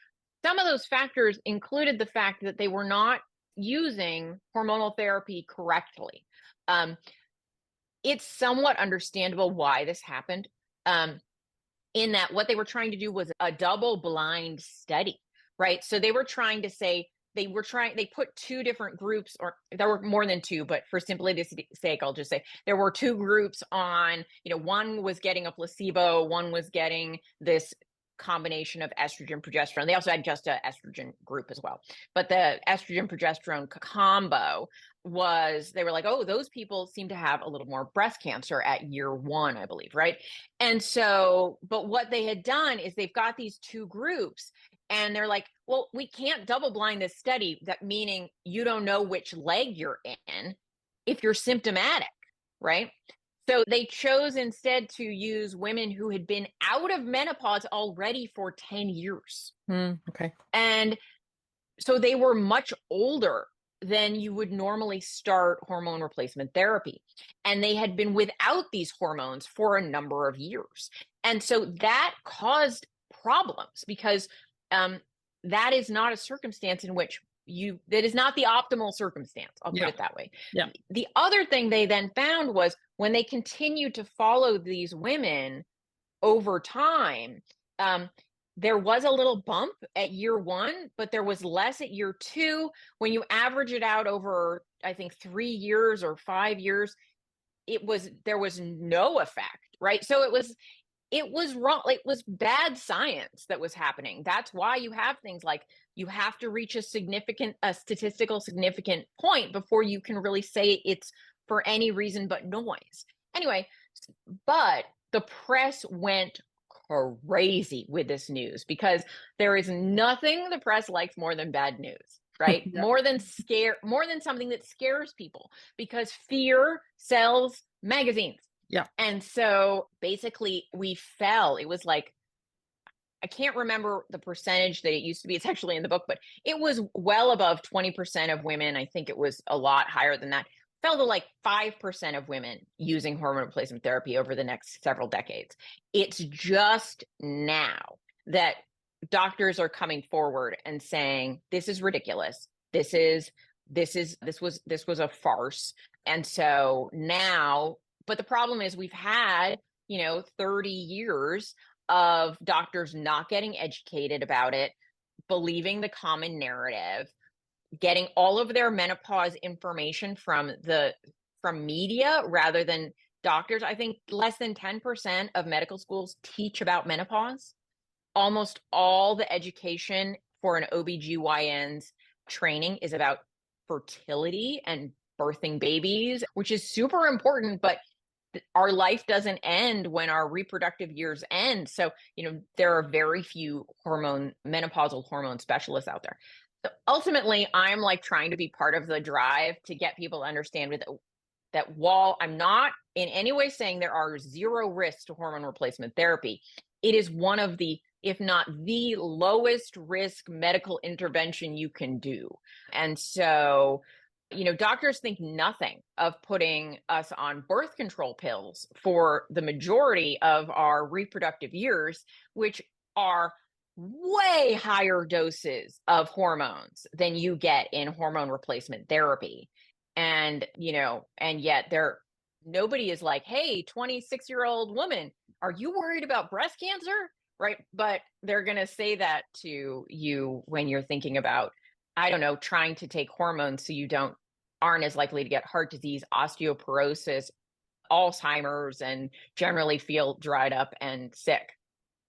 Some of those factors included the fact that they were not using hormonal therapy correctly. It's somewhat understandable why this happened, in that what they were trying to do was a double blind study, right? So they were trying to say, they put two different groups, or there were more than two, but for simplicity's sake, I'll just say there were two groups on, one was getting a placebo, one was getting this combination of estrogen, progesterone. They also had just an estrogen group as well. But the estrogen, progesterone combo was, they were like, oh, those people seem to have a little more breast cancer at year 1, I believe, right? And so, but what they had done is they've got these 2 groups, and they're like, well, we can't double blind this study, that meaning you don't know which leg you're in if you're symptomatic, right? So they chose instead to use women who had been out of menopause already for 10 years. Okay. And so they were much older than you would normally start hormone replacement therapy. And they had been without these hormones for a number of years. And so that caused problems, because that is not a circumstance in which that is not the optimal circumstance. I'll put it that way. Yeah. The other thing they then found was, when they continued to follow these women over time, there was a little bump at year 1, but there was less at year 2. When you average it out over, I think, 3 years or 5 years, there was no effect, right? So it was wrong. Like, it was bad science that was happening. That's why you have things like, you have to reach a statistical significant point before you can really say it's for any reason but noise. Anyway, but the press went crazy with this news, because there is nothing the press likes more than bad news, right? Yeah. More than something that scares people, because fear sells magazines. Yeah. And so basically we fell. It was like, I can't remember the percentage that it used to be. It's actually in the book, but it was well above 20% of women. I think it was a lot higher than that. Fell to like 5% of women using hormone replacement therapy over the next several decades. It's just now that doctors are coming forward and saying, this is ridiculous. This was a farce. And so now, but the problem is, we've had, 30 years of doctors not getting educated about it, believing the common narrative, getting all of their menopause information from media rather than doctors. I think less than 10% of medical schools teach about menopause. Almost all the education for an OBGYN's training is about fertility and birthing babies, which is super important, but our life doesn't end when our reproductive years end. So, there are very few menopausal hormone specialists out there. So ultimately, I'm like trying to be part of the drive to get people to understand that while I'm not in any way saying there are zero risks to hormone replacement therapy, it is one of the, if not the lowest risk medical intervention you can do. And so, doctors think nothing of putting us on birth control pills for the majority of our reproductive years, which are way higher doses of hormones than you get in hormone replacement therapy. And, and yet nobody is like, hey, 26-year-old woman, are you worried about breast cancer? Right. But they're going to say that to you when you're thinking about, I don't know, trying to take hormones so you aren't as likely to get heart disease, osteoporosis, Alzheimer's, and generally feel dried up and sick.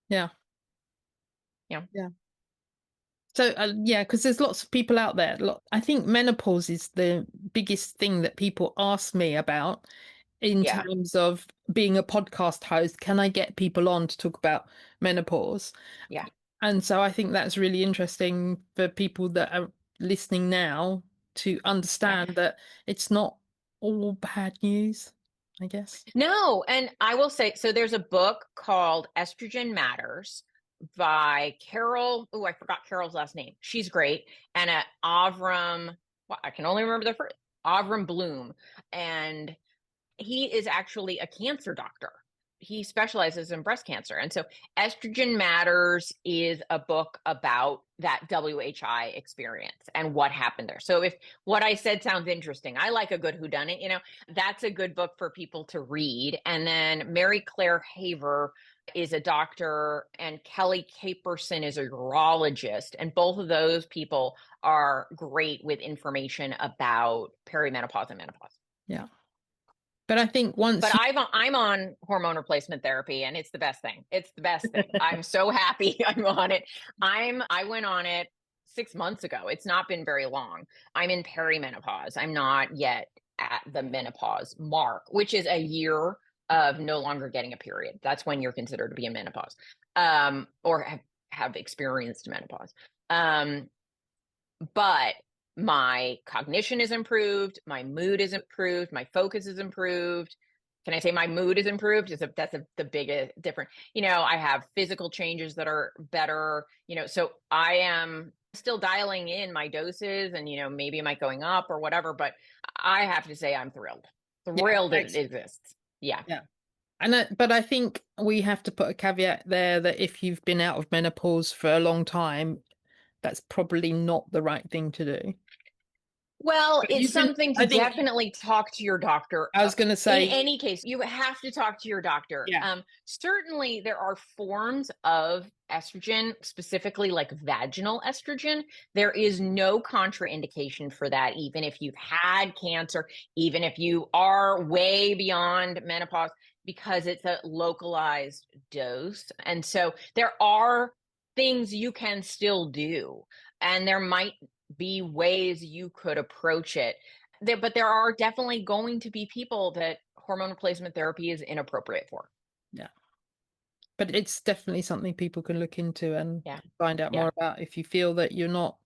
Yeah. Yeah. Yeah. So, because there's lots of people out there. I think menopause is the biggest thing that people ask me about in Yeah. terms of being a podcast host. Can I get people on to talk about menopause? Yeah. And so I think that's really interesting for people that are listening now to understand that it's not all bad news, I guess. No. And I will say, so there's a book called Estrogen Matters by Carol. Oh, I forgot Carol's last name. She's great. And Avram, well, I can only remember the first, Avram Bloom. And he is actually a cancer doctor. He specializes in breast cancer. And so Estrogen Matters is a book about that WHI experience and what happened there. So if what I said sounds interesting, I like a good whodunit, that's a good book for people to read. And then Mary Claire Haver is a doctor, and Kelly Caperson is a urologist. And both of those people are great with information about perimenopause and menopause. Yeah. But I think once But you, I'm on hormone replacement therapy, and it's the best thing. It's the best thing. I'm so happy I'm on it. I went on it 6 months ago. It's not been very long. I'm in perimenopause. I'm not yet at the menopause mark, which is a year of no longer getting a period. That's when you're considered to be in menopause, or have experienced menopause. Um, but my cognition is improved, my mood is improved, my focus is improved. Can I say my mood is improved? The biggest difference. I have physical changes that are better. So I am still dialing in my doses, and maybe am I going up or whatever. But I have to say I'm yeah, thrilled that it exists. Yeah, yeah. And but I think we have to put a caveat there that if you've been out of menopause for a long time, that's probably not the right thing to do. well, But it's you can, something to I think, definitely talk to your doctor. I was going to In say, any case, you have to talk to your doctor. yeah, Certainly, there are forms of estrogen, specifically like vaginal estrogen. There is no contraindication for that, even if you've had cancer, even if you are way beyond menopause, because it's a localized dose. And so there are things you can still do. And there might be ways you could approach it. But there are definitely going to be people that hormone replacement therapy is inappropriate for. yeah. But it's definitely something people can look into and Yeah. find out Yeah. more about if you feel that you're not,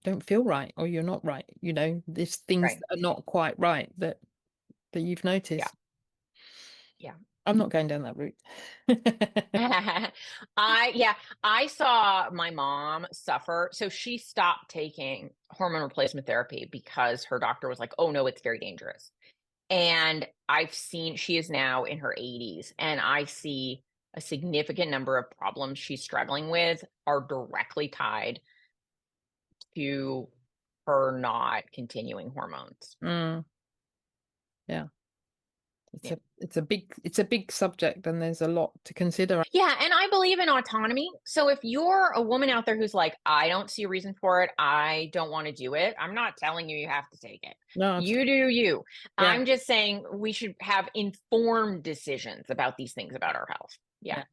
don't feel right or you're not right. There's things Right. that are not quite right that you've Yeah. noticed. Yeah. I'm not going down that route. I saw my mom suffer. So she stopped taking hormone replacement therapy because her doctor was like, "Oh no, it's very dangerous." And I've seen she is now in her 80s, and I see a significant number of problems she's struggling with are directly tied to her not continuing hormones. Mm, yeah. Yeah. It's a big subject and there's a lot to consider. Yeah, and I believe in autonomy. So if you're a woman out there who's like, I don't see a reason for it, I don't want to do it, I'm not telling you you have to take it. No, You absolutely. do you. Yeah. I'm just saying we should have informed decisions about these things about our health. Yeah. Yeah.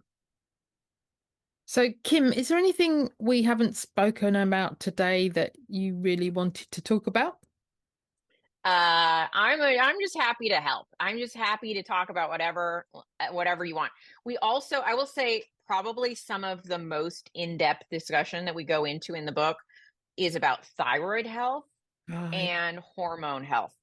So, Kim, is there anything we haven't spoken about today that you really wanted to talk about? I'm just happy to help. I'm just happy to talk about whatever you want. I will say, probably some of the most in-depth discussion that we go into in the book is about thyroid health Oh, yeah. and hormone health.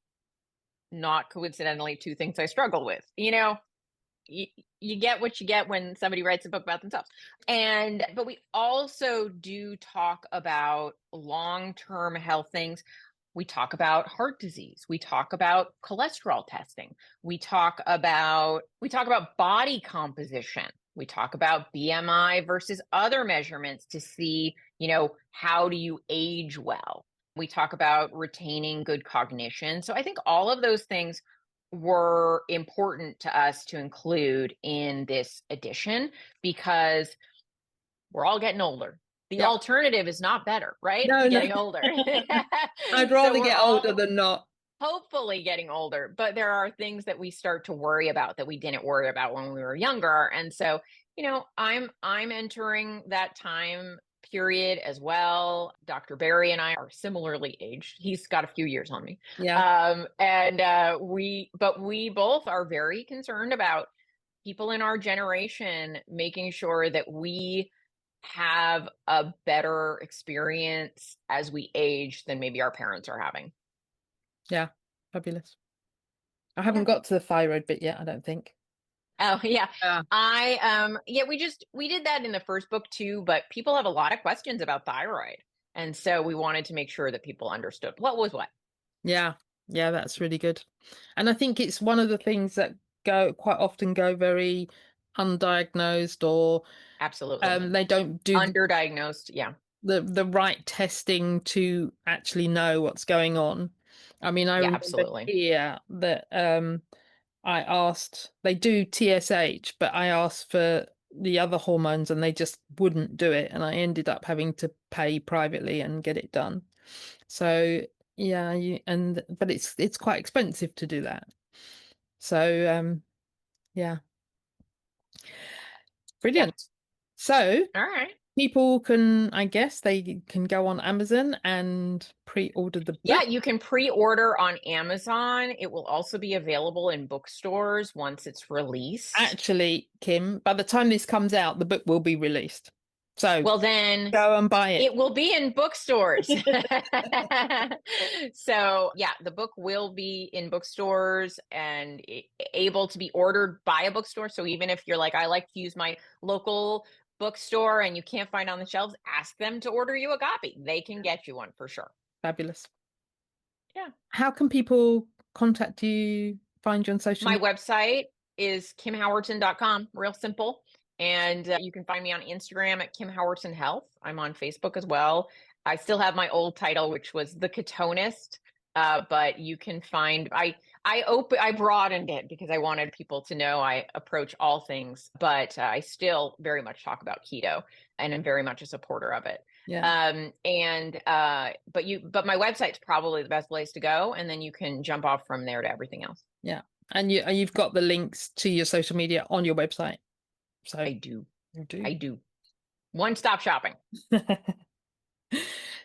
Not coincidentally, two things I struggle with. You, you get what you get when somebody writes a book about themselves. But we also do talk about long-term health things. We talk about heart disease. We talk about cholesterol testing. We talk about body composition. We talk about BMI versus other measurements to see, how do you age well? We talk about retaining good cognition. So I think all of those things were important to us to include in this edition because we're all getting older. The Yeah. alternative is not better, right? No, no. Getting older. I'd So rather we're get older all than not. hopefully getting older, but there are things that we start to worry about that we didn't worry about when we were younger. And so, I'm entering that time period as well. Dr. Barry and I are similarly aged. He's got a few years on me. Yeah. And we both are very concerned about people in our generation making sure that we have a better experience as we age than maybe our parents are having. Yeah. Fabulous. I Yeah. haven't got to the thyroid bit yet, I don't think. Oh yeah. Yeah. We did that in the first book too, but people have a lot of questions about thyroid. And so we wanted to make sure that people understood what was what. Yeah. Yeah, that's really good. And I think it's one of the things that quite often go very undiagnosed or Absolutely. they don't do Underdiagnosed. Yeah. the right testing to actually know what's going on. I mean, I Yeah, remember absolutely. here that I asked, they do TSH, but I asked for the other hormones and they just wouldn't do it. And I ended up having to pay privately and get it done. So yeah, but it's quite expensive to do that. So, yeah, Yep. brilliant. So All right. people can, I guess, they can go on Amazon and pre-order the Yeah, book. you can pre-order on Amazon. It will also be available in bookstores once it's released. Actually, Kim, by the time this comes out, the book will be released. So Well, then go and buy it. it will be in bookstores. So, yeah, the book will be in bookstores and able to be ordered by a bookstore. So, even if you're like, I like to use my local bookstore and you can't find it on the shelves, ask them to order you a copy. They can get you one for sure. Fabulous. Yeah. How can people contact you, find you on social My media? website is kimhowerton.com, real simple. And you can find me on Instagram at Kim Howerton Health. I'm on Facebook as well. I still have my old title, which was the Ketonist, but you can find I broadened it because I wanted people to know I approach all things, but I still very much talk about keto, and I'm very much a supporter of it. Yeah, But my website's probably the best place to go, and then you can jump off from there to everything else. yeah. And you've got the links to your social media on your website. So I do. you do. I do. One stop shopping.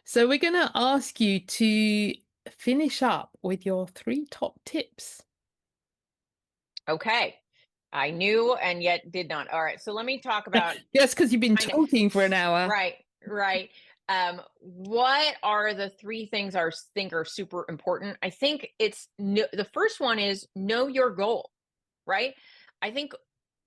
So we're going to ask you to finish up with your 3 top tips. Okay. I knew and yet did not. All right. So let me talk about Yes, because you've been kind of talking for an hour. right, right. What are the three things I think are super important? I think the first one is know your goal, right? I think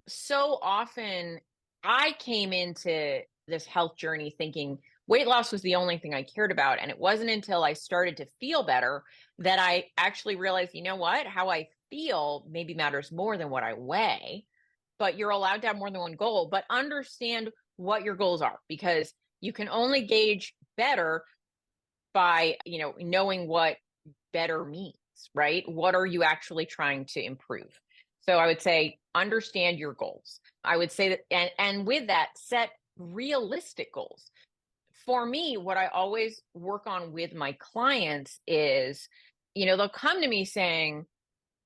so often I came into this health journey thinking weight loss was the only thing I cared about. And it wasn't until I started to feel better that I actually realized, you know what? How I feel maybe matters more than what I weigh, but you're allowed to have more than one goal, but understand what your goals are, because you can only gauge better by, knowing what better means, right? What are you actually trying to improve? So I would say understand your goals. I would say that, and with that, set realistic goals. For me, what I always work on with my clients is, they'll come to me saying,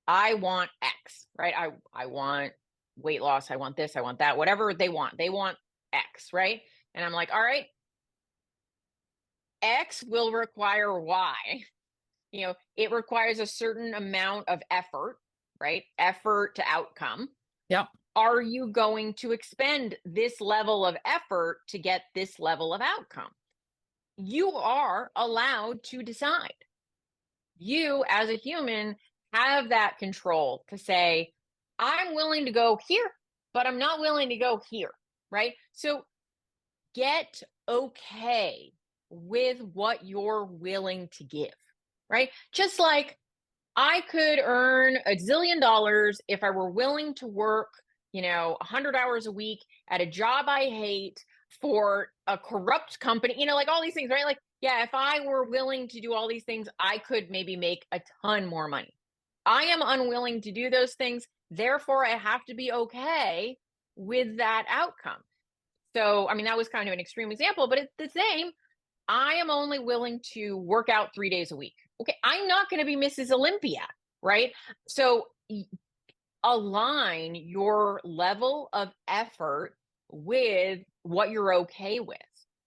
I want X, right? I want weight loss. I want this. I want that. Whatever they want. They want X, right? And I'm like, all right, X will require Y. It requires a certain amount of effort, right? Effort to outcome. Yep. Are you going to expend this level of effort to get this level of outcome? You are allowed to decide. You, as a human, have that control to say, I'm willing to go here, but I'm not willing to go here, right? So get okay with what you're willing to give, right? Just like I could earn $1 zillion if I were willing to work, 100 hours a week at a job I hate for a corrupt company, like all these things, right? Like, yeah, if I were willing to do all these things, I could maybe make a ton more money. I am unwilling to do those things. Therefore, I have to be okay with that outcome. So, I mean, that was kind of an extreme example, but it's the same. I am only willing to work out 3 days a week. Okay, I'm not going to be Mrs. Olympia, right? So align your level of effort with what you're okay with.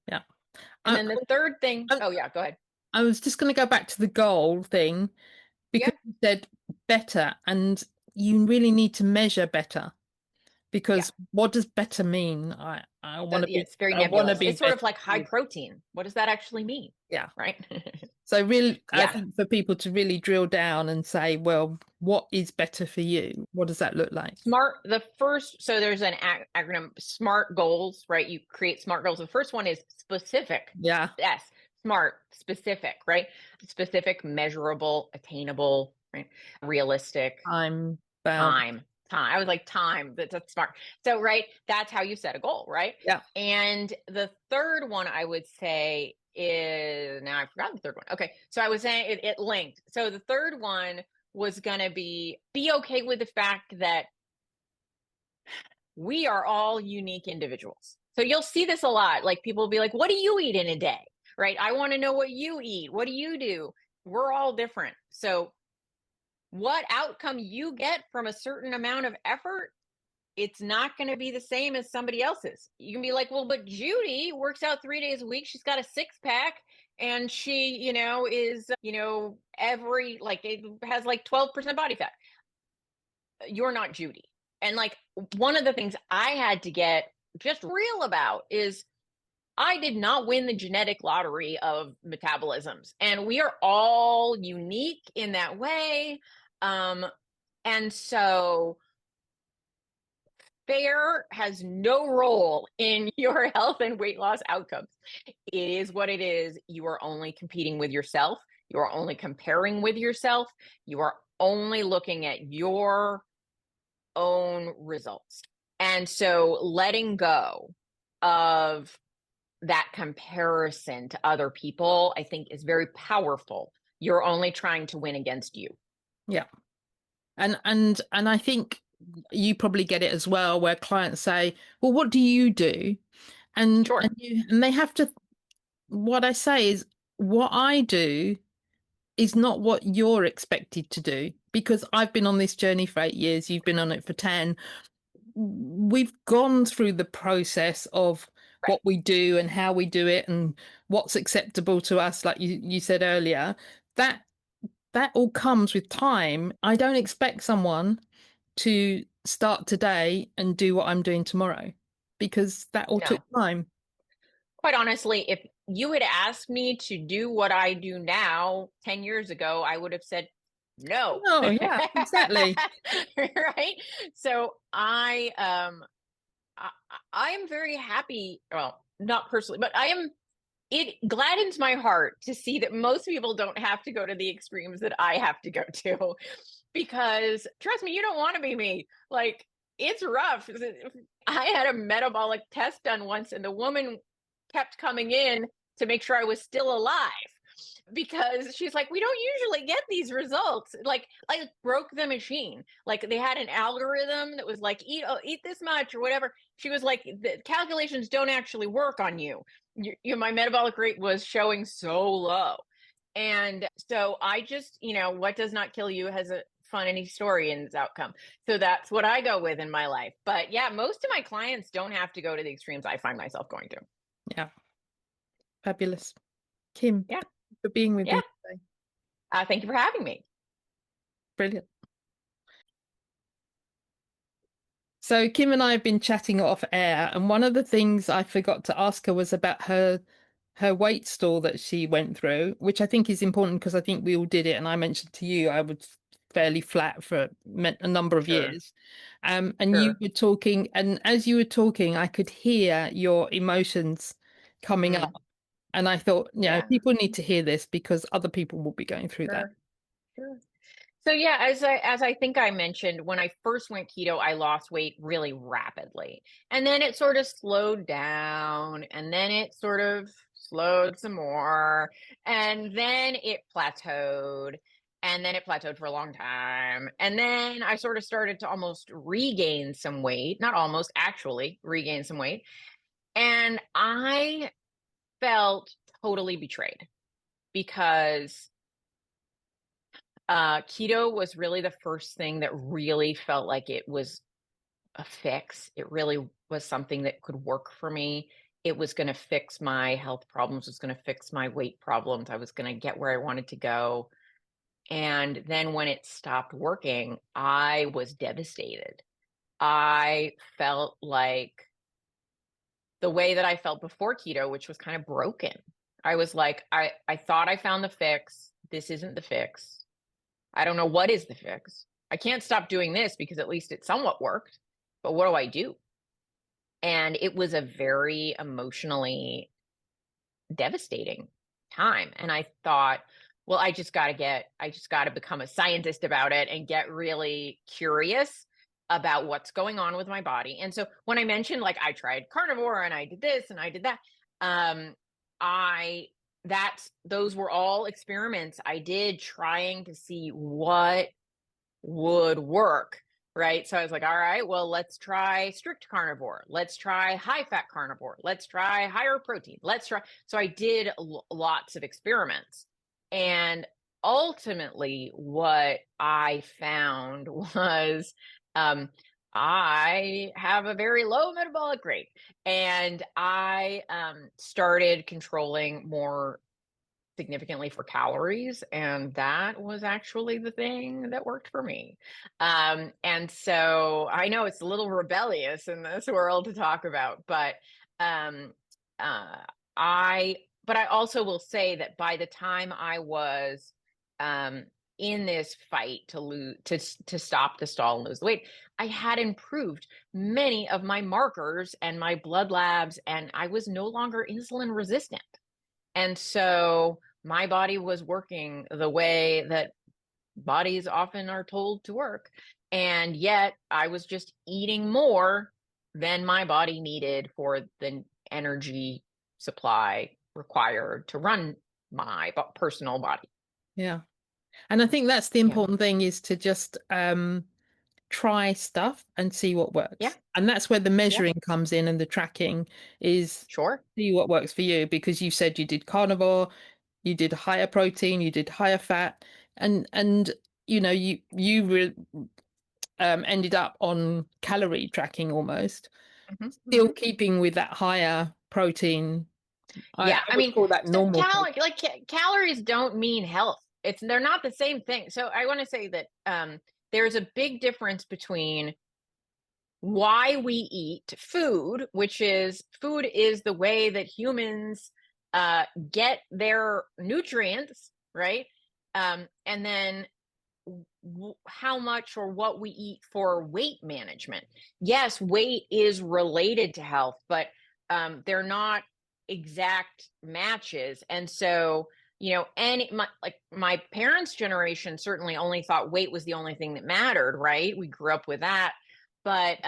Yeah. And I, then the third thing, I, oh yeah, go ahead. I was just going to go back to the goal thing because Yeah. you said better, and you really need to measure better, Yeah. because what does better mean? I want to Yeah, be it's very I want to nebulous. be It's sort better. of like high protein. What does that actually mean? Yeah. Right? So really, I Yeah. think for people to really drill down and say, well, what is better for you? What does that look like? So there's an acronym, SMART goals, right? You create SMART goals. The first one is specific. Yeah. Yes, SMART, specific, right? Specific, measurable, attainable, right? Realistic, I'm bound. time. I was like, time, that's smart. So, right, that's how you set a goal, right? Yeah. And the third one I would say is, now I forgot the third one. Okay. So I was saying it linked. So the third one was going to be okay with the fact that we are all unique individuals. So you'll see this a lot. Like people will be like, what do you eat in a day? Right? I want to know what you eat. What do you do? We're all different. So what outcome you get from a certain amount of effort, it's not going to be the same as somebody else's. You can be like, well, but Judy works out 3 days a week. She's got a six pack and she, is, every, like, it has like 12% body fat. You're not Judy. And like, one of the things I had to get just real about is I did not win the genetic lottery of metabolisms. And we are all unique in that way. And so fair has no role in your health and weight loss outcomes. It is what it is. You are only competing with yourself. You are only comparing with yourself. You are only looking at your own results. And so letting go of that comparison to other people, I think, is very powerful. You're only trying to win against you. Yeah. And I think you probably get it as well, where clients say, well, what do you do? And Sure. and they have to, what I say is, what I do is not what you're expected to do, because I've been on this journey for 8 years, you've been on it for 10. We've gone through the process of Right. what we do and how we do it and what's acceptable to us, like you said earlier. That that all comes with time. I don't expect someone to start today and do what I'm doing tomorrow, because that all took No. time. Quite honestly, if you had asked me to do what I do now 10 years ago, I would have said no. Oh, yeah, exactly. Right? So I, I am very happy. Well, not personally, but it gladdens my heart to see that most people don't have to go to the extremes that I have to go to, because trust me, you don't want to be me. Like, it's rough. I had a metabolic test done once, and the woman kept coming in to make sure I was still alive, because she's like, we don't usually get these results. Like, I broke the machine. Like, they had an algorithm that was like, eat this much or whatever. She was like, the calculations don't actually work on you. My metabolic rate was showing so low. And so I just, what does not kill you has a funny story in its outcome. So that's what I go with in my life. But yeah, most of my clients don't have to go to the extremes I find myself going to. Yeah, fabulous. Kim, Yeah. thank you for being with Yeah. me today. Thank you for having me. Brilliant. So Kim and I have been chatting off air, and one of the things I forgot to ask her was about her weight stall that she went through, which I think is important because I think we all did it. And I mentioned to you I was fairly flat for a number of Sure. years. And you Sure. were talking, and as you were talking, I could hear your emotions coming up. Mm, And I thought, yeah. people need to hear this because other people will be going through that. Sure. Sure. So yeah, as I think I mentioned, when I first went keto, I lost weight really rapidly. And then it sort of slowed down, and then it sort of slowed some more, and then it plateaued, and then it plateaued for a long time. And then I sort of started to almost regain some weight, not almost, actually regain some weight. And I felt totally betrayed, because keto was really the first thing that really felt like it was a fix. It really was something that could work for me. It was going to fix my health problems, it was going to fix my weight problems. I was going to get where I wanted to go. And then when it stopped working, I was devastated. I felt like the way that I felt before keto, which was kind of broken. I was like, I thought I found the fix. This isn't the fix. I don't know what is the fix. I can't stop doing this because at least it somewhat worked. But what do I do? And it was a very emotionally devastating time. And I thought, well, I just got to become a scientist about it and get really curious about what's going on with my body. And so when I mentioned, like, I tried carnivore and I did this and I did that, um, I, those were all experiments I did trying to see what would work. Right. So I was like, all right, well, let's try strict carnivore. Let's try high fat carnivore. Let's try higher protein. Let's try. So I did lots of experiments. And ultimately what I found was um, I have a very low metabolic rate, and I started controlling more significantly for calories, and that was actually the thing that worked for me. And so I know it's a little rebellious in this world to talk about, but um, uh, I but I also will say that by the time I was um, in this fight to lose to stop the stall and lose the weight, I had improved many of my markers and my blood labs, and I was no longer insulin resistant. And so my body was working the way that bodies often are told to work. And yet I was just eating more than my body needed for the energy supply required to run my personal body. Yeah. And I think that's the Yeah. important thing, is to just try stuff and see what Yeah. works. And that's where the Yeah. measuring comes in, and the tracking is Sure. see what works for you, because you said you did carnivore, you did higher protein, you did higher fat, and you ended up on calorie tracking almost, Hmm. still Hmm. keeping with that higher protein. I, Yeah. I I would mean, call that so normal protein. calories don't mean health. They're not the same thing. So I want to say that there's a big difference between why we eat food, which is food is the way that humans get their nutrients, right? And then how much or what we eat for weight management. Yes, weight is related to health, but they're not exact matches. And so, my parents' generation certainly only thought weight was the only thing that mattered, right? We grew up with that, but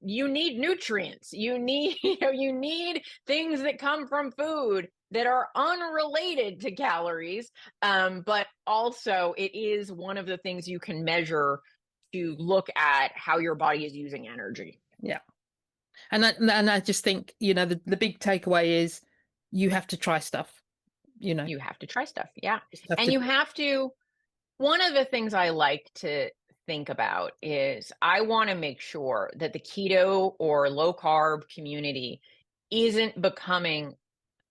you need nutrients. You need, you need things that come from food that are unrelated to calories. But also it is one of the things you can measure to look at how your body is using energy. Yeah. And I just think, the big takeaway is you have to try stuff, you know, You have to try stuff. Yeah. just have And to. you have to, one of the things I like to think about is I want to make sure that the keto or low carb community isn't becoming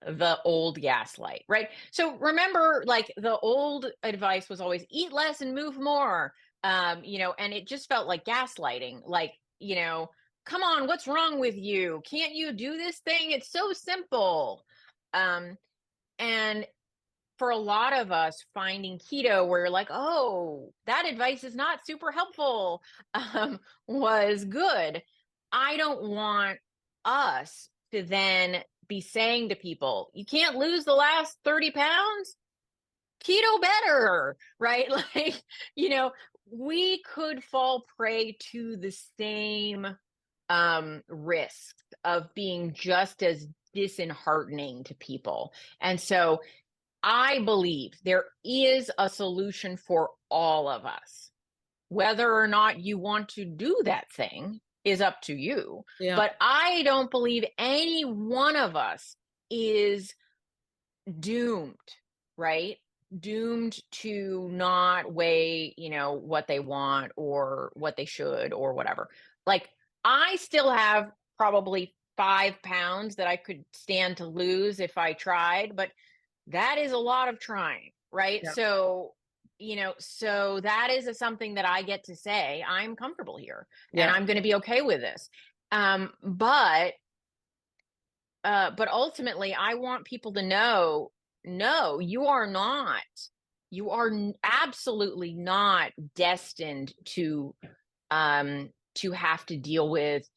the old gaslight, right? So remember, like the old advice was always eat less and move more. And it just felt like gaslighting, like, come on, what's wrong with you? Can't you do this thing? It's so simple. Um, and for a lot of us, finding keto where you're like, oh, that advice is not super helpful, was good. I don't want us to then be saying to people, you can't lose the last 30 pounds, keto better, right? Like, you know, we could fall prey to the same risk of being just as disheartening to people. And so I believe there is a solution for all of us. Whether or not you want to do that thing is up to you. Yeah. But I don't believe any one of us is doomed, right? Doomed to not weigh, what they want or what they should or whatever. Like, I still have probably 5 pounds that I could stand to lose if I tried, but that is a lot of trying, right? Yeah. So that is something that I get to say, I'm comfortable here and Yeah. I'm going to be okay with this. But ultimately, I want people to know, no, you are absolutely not destined to have to deal with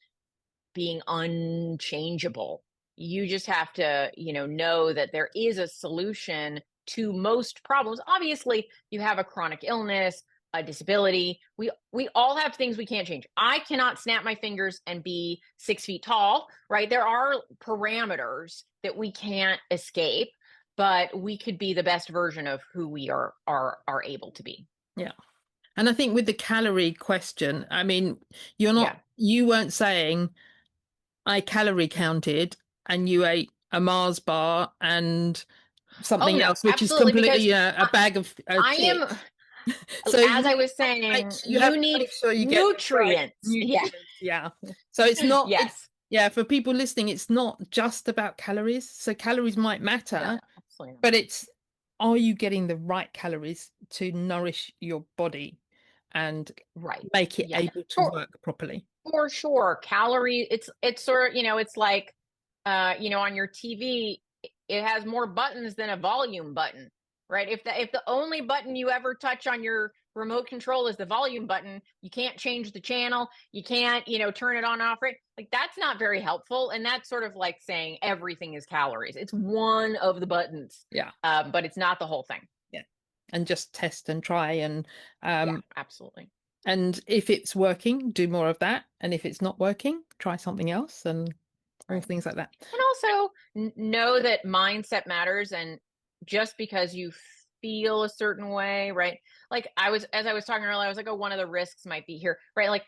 being unchangeable. You just have to, know that there is a solution to most problems. Obviously, you have a chronic illness, a disability. We all have things we can't change. I cannot snap my fingers and be 6 feet tall, right? There are parameters that we can't escape, but we could be the best version of who we are able to be. Yeah. And I think with the calorie question, I mean, Yeah. you weren't saying I calorie counted and you ate a Mars bar and Oh something no, else, which is absolutely. Because completely a bag of I am, chips. So as I was you have saying, you to need make sure you get the right nutrients. Yeah. nutrients. Yeah. So it's not, Yes. yeah, for people listening, it's not just about calories. So calories might No, matter, absolutely not. but are you getting the right calories to nourish your body and Right. make it Yeah. able to For work properly? for sure. Calorie, it's sort of, it's like on your TV, it has more buttons than a volume button, right? If the only button you ever touch on your remote control is the volume button, you can't change the channel, you can't, turn it on off, right? Like that's not very helpful. And that's sort of like saying everything is calories. It's one of the buttons, Yeah. but it's not the whole thing. Yeah. And just test and try Yeah, um absolutely. and if it's working, do more of that. And if it's not working, try something else and all Right. things like that. And also know that mindset matters. And just because you feel a certain way, right? Like as I was talking earlier, I was like, oh, one of the risks might be here, right? Like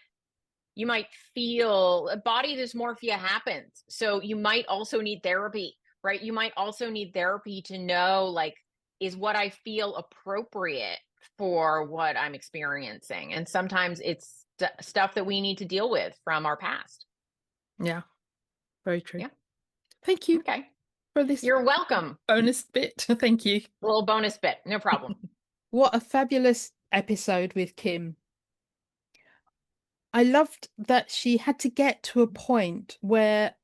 you might feel body dysmorphia happens. So you might also need therapy, right? You might also need therapy to know, like, is what I feel appropriate for what I'm experiencing? And sometimes it's stuff that we need to deal with from our past. Yeah, very true. Yeah. Thank you Okay. for this You're welcome. bonus bit. Thank you. A little bonus bit. No problem. What a fabulous episode with Kim. I loved that she had to get to a point where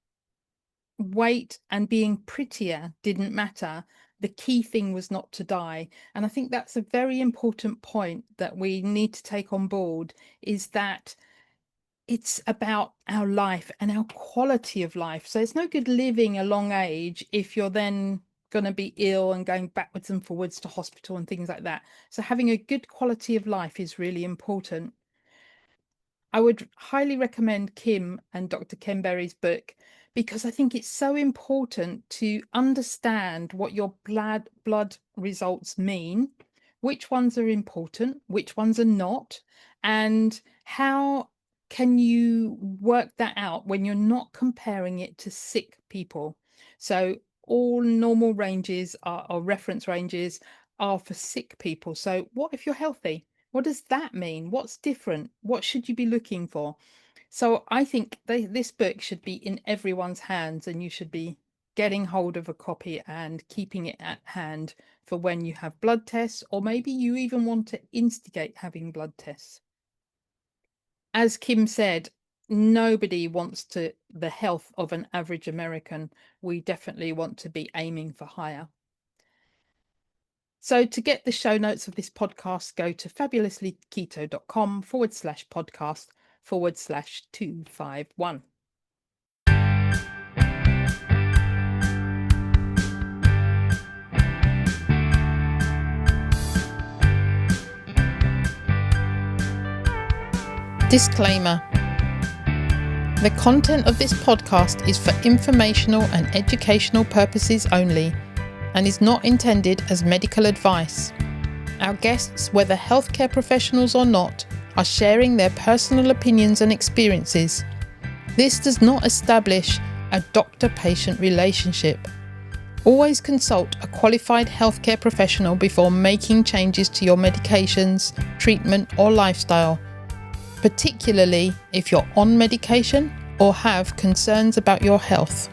weight and being prettier didn't matter. The key thing was not to die. And I think that's a very important point that we need to take on board, is that it's about our life and our quality of life. So it's no good living a long age if you're then going to be ill and going backwards and forwards to hospital and things like that. So having a good quality of life is really important. I would highly recommend Kim and Dr. Ken Berry's book, because I think it's so important to understand what your blood results mean, which ones are important, which ones are not, and how can you work that out when you're not comparing it to sick people. So all normal ranges or reference ranges are for sick people. So what if you're healthy? What does that mean? What's different? What should you be looking for? So I think this book should be in everyone's hands, and you should be getting hold of a copy and keeping it at hand for when you have blood tests, or maybe you even want to instigate having blood tests. As Kim said, nobody wants the health of an average American. We definitely want to be aiming for higher. So to get the show notes of this podcast, go to fabulouslyketo.com/podcast/251. Disclaimer. The content of this podcast is for informational and educational purposes only, and is not intended as medical advice. Our guests, whether healthcare professionals or not, are sharing their personal opinions and experiences. This does not establish a doctor-patient relationship. Always consult a qualified healthcare professional before making changes to your medications, treatment, or lifestyle, particularly if you're on medication or have concerns about your health.